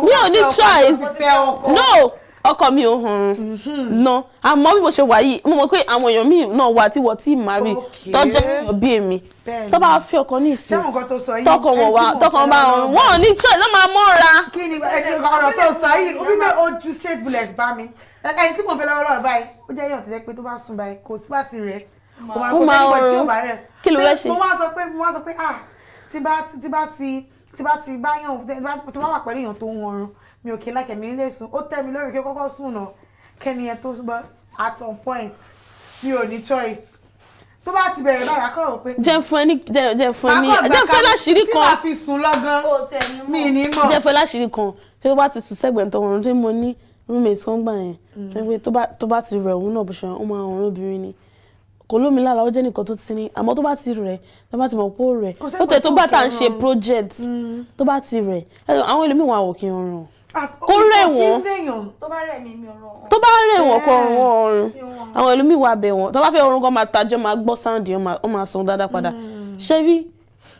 mi ò ní choice no ọkọ mi ò hàn no àmọ́ bí mo ṣe wà yìí mo mọ̀ pé àwọn èèyàn míì náà wà tí wọ́n ti marry tọ́jú èèyàn bí èmi tó bá fẹ́ ọkọ ní ìsìn tọkọ wọn bá ọrùn wọn ò ní choice lọ́ máa mọ́ra. kí ni ọ̀rọ̀ tó sọ yìí wípé ojú straight bullet bá mi ẹni tí mo fẹ́ lọ́wọ́ báyìí ó jẹ́ èèyàn tó jẹ́ pé tó bá sùn báyìí kò sí bá ti rẹ̀ ó máa ọrùn kí ló fẹ́ ṣe. mo wá sọ pé tí bá ti bá yàn tó bá wà pẹ̀lú èèyàn tó ń ọrùn mi ò kí lákẹ̀ mi nílé sùn ó tẹ́ mi lórí kí ó kọ́kọ́ sùn náà kẹ́ni ẹ tó sùn at some point mi ò ní choice tó bá ti bẹ̀rẹ̀ báyìí akọ́rọ̀ pé jẹ́ fún láṣìírí kan tí màá fi sùn lọ́gán mi ní mọ̀ jẹ́ fún láṣìírí kan tí ó bá ti sùn sẹ́gbẹ̀ẹ́ tó rọrùn tí mo ní roommate kan gbà yẹn tó bá ti rẹ̀ òun náà bó ṣe ó máa rọrùn obìnrin ni kò lómi lára ó jẹ́ nìkan tó ti ní àmọ́ tó bá ti rẹ̀ tó bá ti mọ̀ pé ó rẹ̀ ó tẹ̀ tó bá tà ń ṣe project tó bá ti rẹ̀ àwọn ẹlòmíì wà wò kí n rọrùn kó rẹ̀ wọ́n tó bá rẹ̀ mí mi ọ̀rọ̀ tó bá rẹ̀ wọ́n kó ọrùn àwọn ẹlòmíì wà bẹ̀ wọ́n tó bá fẹ́ ọrùn kan máa tajọ́ máa gbọ́ sáǹdì ó máa sùn dáadáa padà ṣé rí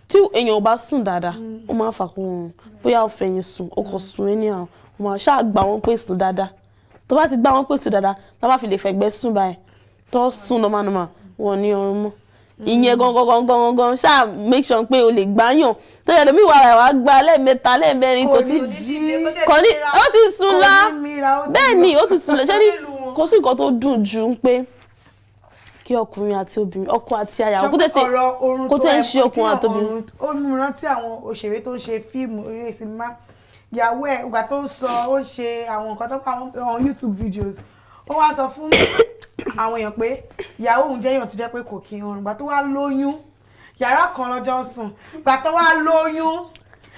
tí èèyàn ò bá sùn dáadáa ó máa fà kó ọrùn bóyá ó fẹ̀yìn sùn ó kò sùn ẹni àwọn ó máa ṣáà gbà wọ́n pé sùn dáadáa tó bá ti gbà wọ́n pé sùn dáadáa tó bá fi lè fẹ̀gbẹ́ sùn báyìí tó sùn normal wọn ní ọrùn mọ́ ìyẹn gangan ṣáà make sure pé o lè gbáyàn tó yẹ lómi ìwà rẹ̀ wá gba lẹ́ẹ̀mẹ́ta lẹ́ẹ̀mẹ́rin kò ní ó ti sùn la bẹ́ẹ̀ ni ó ti sùn lọ ṣé ní kò sí nǹkan tó dùn ju pé kí ọkùnrin àti obìnrin ọkọ àti aya kó tẹ̀ ń ṣe ọkùnrin àti obìnrin. ó mú rántí àwọn òṣèré tó ń ṣe fíìmù eré sinimá ìyàwó ẹ̀ ìgbà tó ń sọ ó ṣe àwọn nǹkan tó pa àwọn YouTube videos ó wá sọ fún àwọn èèyàn pé ìyàwó òun jẹ́ èèyàn tó jẹ́ pé kò kí ọrùn gbà tó wá lóyún yàrá kan lọ́jọ́ sùn gbà tó wá lóyún.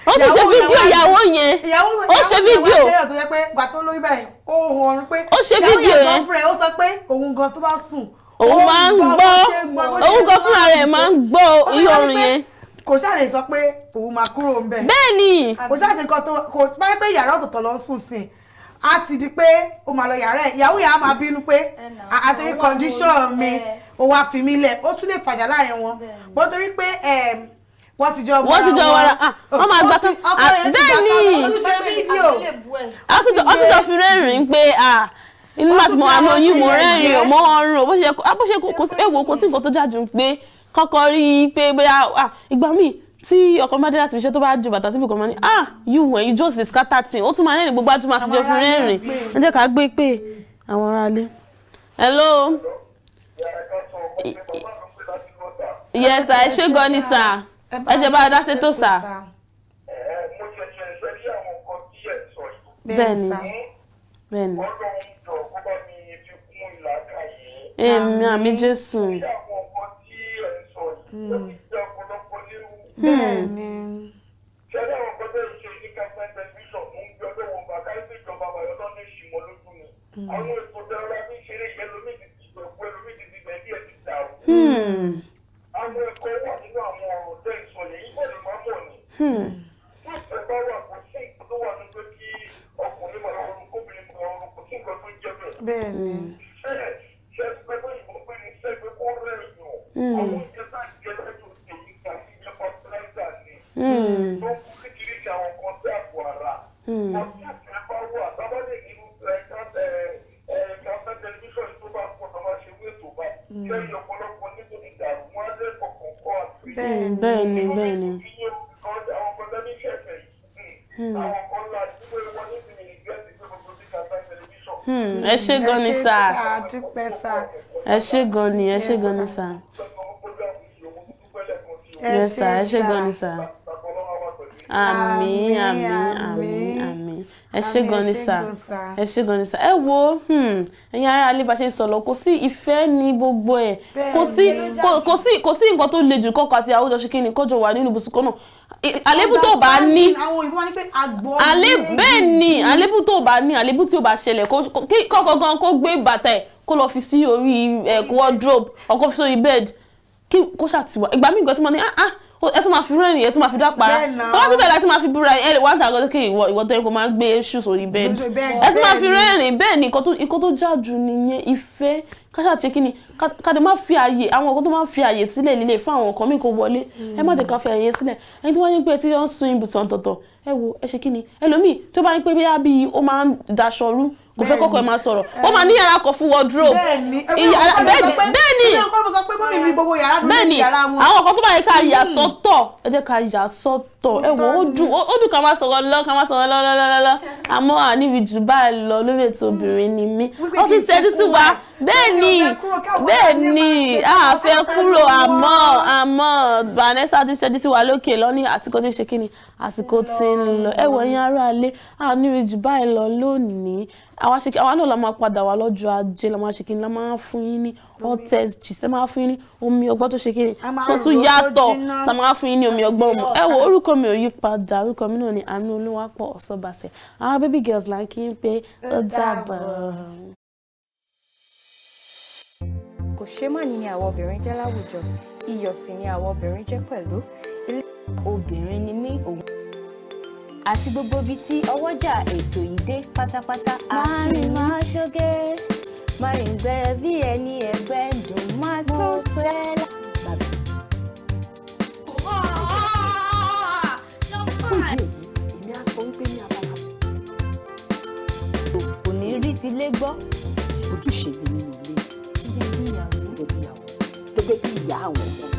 ó ti ṣe fídíò ìyàwó yẹn ó ṣe fídíò ìyàwó èèyàn tó jẹ́ pé gbà tó lóyún báyìí ó ọrùn pé ó ṣe fídíò yẹn ó sọ pé òun gan tó bá sùn òun máa ń gbọ́ òun gan fúnra rẹ̀ máa ń gbọ́ iye ọrùn yẹn kò ṣàlè sọ pé òun máa kúrò ń bẹ̀. bẹ́ẹ̀ ni kò ṣàlè nǹkan tó kò bá pé yàrá ọ̀tọ̀ọ̀tọ̀ lọ sùn sí a ti di pé o máa lọ yàrá ẹ̀ ìyàwó yàrá máa bínú pé àtòrí condition mi o wá fi mí lẹ̀ ó tún lè fàjà láàrin wọn bó torí pé wọ́n ti jọ wàrà wọ́n máa gbà tán bẹ́ẹ̀ ni ó tún ṣe fídíò ó tún jọ fi rẹ́rìn-ín pé inú láti mọ àná oyún mo rẹ́rìn-ín mọ́ ọrùn bó ṣe kò sí nǹkan tó jáde pé kọ́kọ́ rí i pé bóyá ìgbà míì tí ọkọ máa dé láti fi ṣe tó bá ju bàtà síbi kan máa ní you just dey scatter thing ó tún máa rẹ́rìn gbogbo àjùmọ̀ àfijọ́ fún rẹ́rìn ẹ jẹ́ ká gbé pé àwọn aráalé. hello. yes sir ẹ ṣé gan ni sir ẹ jẹ́ bá a dá sétò sir. bẹ́ẹ̀ni bẹ́ẹ̀ni. èmi àmì Jésù. bẹ́ẹ̀ni. ṣẹlẹ̀ àwọn ọkọ tẹ ṣe ní kápẹ́ tẹlifíṣàn mú bí ọdún wọn bá káyọ̀ pé ìjọba àbáyọ náà ní ìṣìmọ lójú mi àwọn ètò tẹlifíṣàn láti ṣeré yẹn lómi ti ti gbẹ̀kú ẹlòmí ti ti gbẹ̀ bí ẹ ti dà o. àwọn ẹ̀kọ́ wà nínú àwọn ọ̀rọ̀ tẹ́ ìsọ yẹn yíbọn lè má mọ̀ ni. fún ìfẹ́ bá wà kò sí nǹkan tó wà nígbà kí ọkùnrin máa ọrùn kóbìnrin máa ọrùn kò sí nǹkan tó ń jẹ bẹ́ẹ̀. bẹ́ẹ̀ni. ṣe pé bó ìbọn pé ní sẹ́gbẹ́ kó rẹ̀ yàn àwọn ìjẹta ìjẹta yóò ṣe yí ká sí ìjọba pẹ́lẹ́sà ni. tó ń kú kékeré ní àwọn kan sí àpò ara. ọtí ìfẹ́ bá wà sábàdé nínú ẹ̀ka tẹlifíṣàn tó bá pọ̀ tó máa ṣe wéètò bá kẹ́yìn ọ̀pọ̀lọpọ̀ nítorí ìdàrú wọn á lẹ́kọ̀ọ́ kọ̀ọ̀kọ́ àti bẹ́ẹ̀ni bẹ́ẹ̀ni. àwọn kan tẹ́lẹ̀ ṣẹ̀fẹ̀ yìí àwọn kan la ìdúró wọn níbi ìgbẹ́sì pé gbogbo tí kàtà tẹlifíṣàn. ẹ ṣé gan ni sir ẹ ṣé gan ni sir. yes sir ẹ ṣé gan ni sir. àmín ẹ ṣé gan ni sir ẹ ṣé gan ni sir. ẹ wo ẹ̀yin ará alẹ́ bá ṣe ń sọ̀rọ̀ kò sí ìfẹ́ ní gbogbo ẹ̀ kò sí nǹkan tó le jù kọ́kọ́ àti àwùjọ ṣe kí ni kọ́jọ wà nínú ibùsùn kan náà àlébù tó bá ní bẹ́ẹ̀ ni àlébù tó bá ní àlébù tí ó bá ṣẹlẹ̀ kọ́kọ́ gan kó gbé bàtà ẹ̀ kó lọ fi sí orí wardrobe ọkọ̀ fi sórí bed kó ṣàtiwá ìgbà míì gan tí mo ní ẹ tún máa fi rẹ́rìn ẹ tún máa fi dápara tó bá tún bẹ̀rẹ̀ láti máa fi búra ẹ lè wá ń tàgọ́ kí ìwọ tó yẹ kó máa gbé ṣù sórí bẹ́ẹ̀dì ẹ tún máa fi rẹ́rìn bẹ́ẹ̀ ni nǹkan tó já jù nìyẹn ìfẹ́ káṣá ṣe kí ni ká dé má fi àyè àwọn nǹkan tó máa ń fi àyè sílẹ̀ líle fún àwọn nǹkan míì kó wọlé ẹ má jẹ́ ká fi àyè sílẹ̀ ẹni tó wá yín pé tí wọ́n ń sun ibùsùn ọ̀tọ̀ọ̀tọ̀ ẹ wo ẹ ṣe kí ni ẹlòmíì tó bá yín pé bí ó máa ń daṣọ rú kò fẹ́ kọ́kọ́ ẹ máa sọ̀rọ̀ ó máa ní yàrá kan fún wardrobe bẹ́ẹ̀ni àwọn kan tó bá yẹ ká yà sọ́tọ̀ ẹ jẹ́ ká yà sọ́tọ̀ ẹ wò ó dùn ká má sọ̀rọ̀ lọ́lọ́lọ́lọ́ àmọ́ àníbi jù báyìí lọ lórí ètò obìnrin ni mí ó ti ṣẹ́jú sí wa bẹ́ẹ̀ni a fẹ́ kúrò àmọ́ Vanessa ti ṣẹ́jú sí wa lókè lọ́ní àsìkò tí ń ṣe kíni àsìkò tí ń lọ ẹ wò yín ará ilé àníbi jù báyìí lọ lónìí àwa náà la máa padà wá lọ́jọ́ ajé la máa ṣe kí ni la máa fún yín ní hottest gist la máa fún yín ní omi ọgbọ́n tó ṣe kí ni tó tún yàtọ̀ la máa fún yín ní omi ọgbọ́n mu ẹ wo orúkọ mi ò yí padà orúkọ mi náà ni Aanuoluwapo Osobase àwọn baby girls là ń kí n pé ó dàbọ̀. kò ṣe má ní àwọn obìnrin jẹ́ láwùjọ iyọ̀ sì ni àwọn obìnrin jẹ́ pẹ̀lú ilé obìnrin ni mí òun àti gbogbo ibi tí ọwọ́jà ètò yìí dé pátápátá. Marun máa ṣoge Marun bẹ̀rẹ̀ bí ẹni ẹgbẹ́ dùn máa tún sẹ́lá. fún ìdí èyí èmi á sọ wípé ní abala kò ní rí ti lé gbọ́. ojúṣe mi nínú ilé gẹ́gẹ́ bí ìyá àwọn ọmọ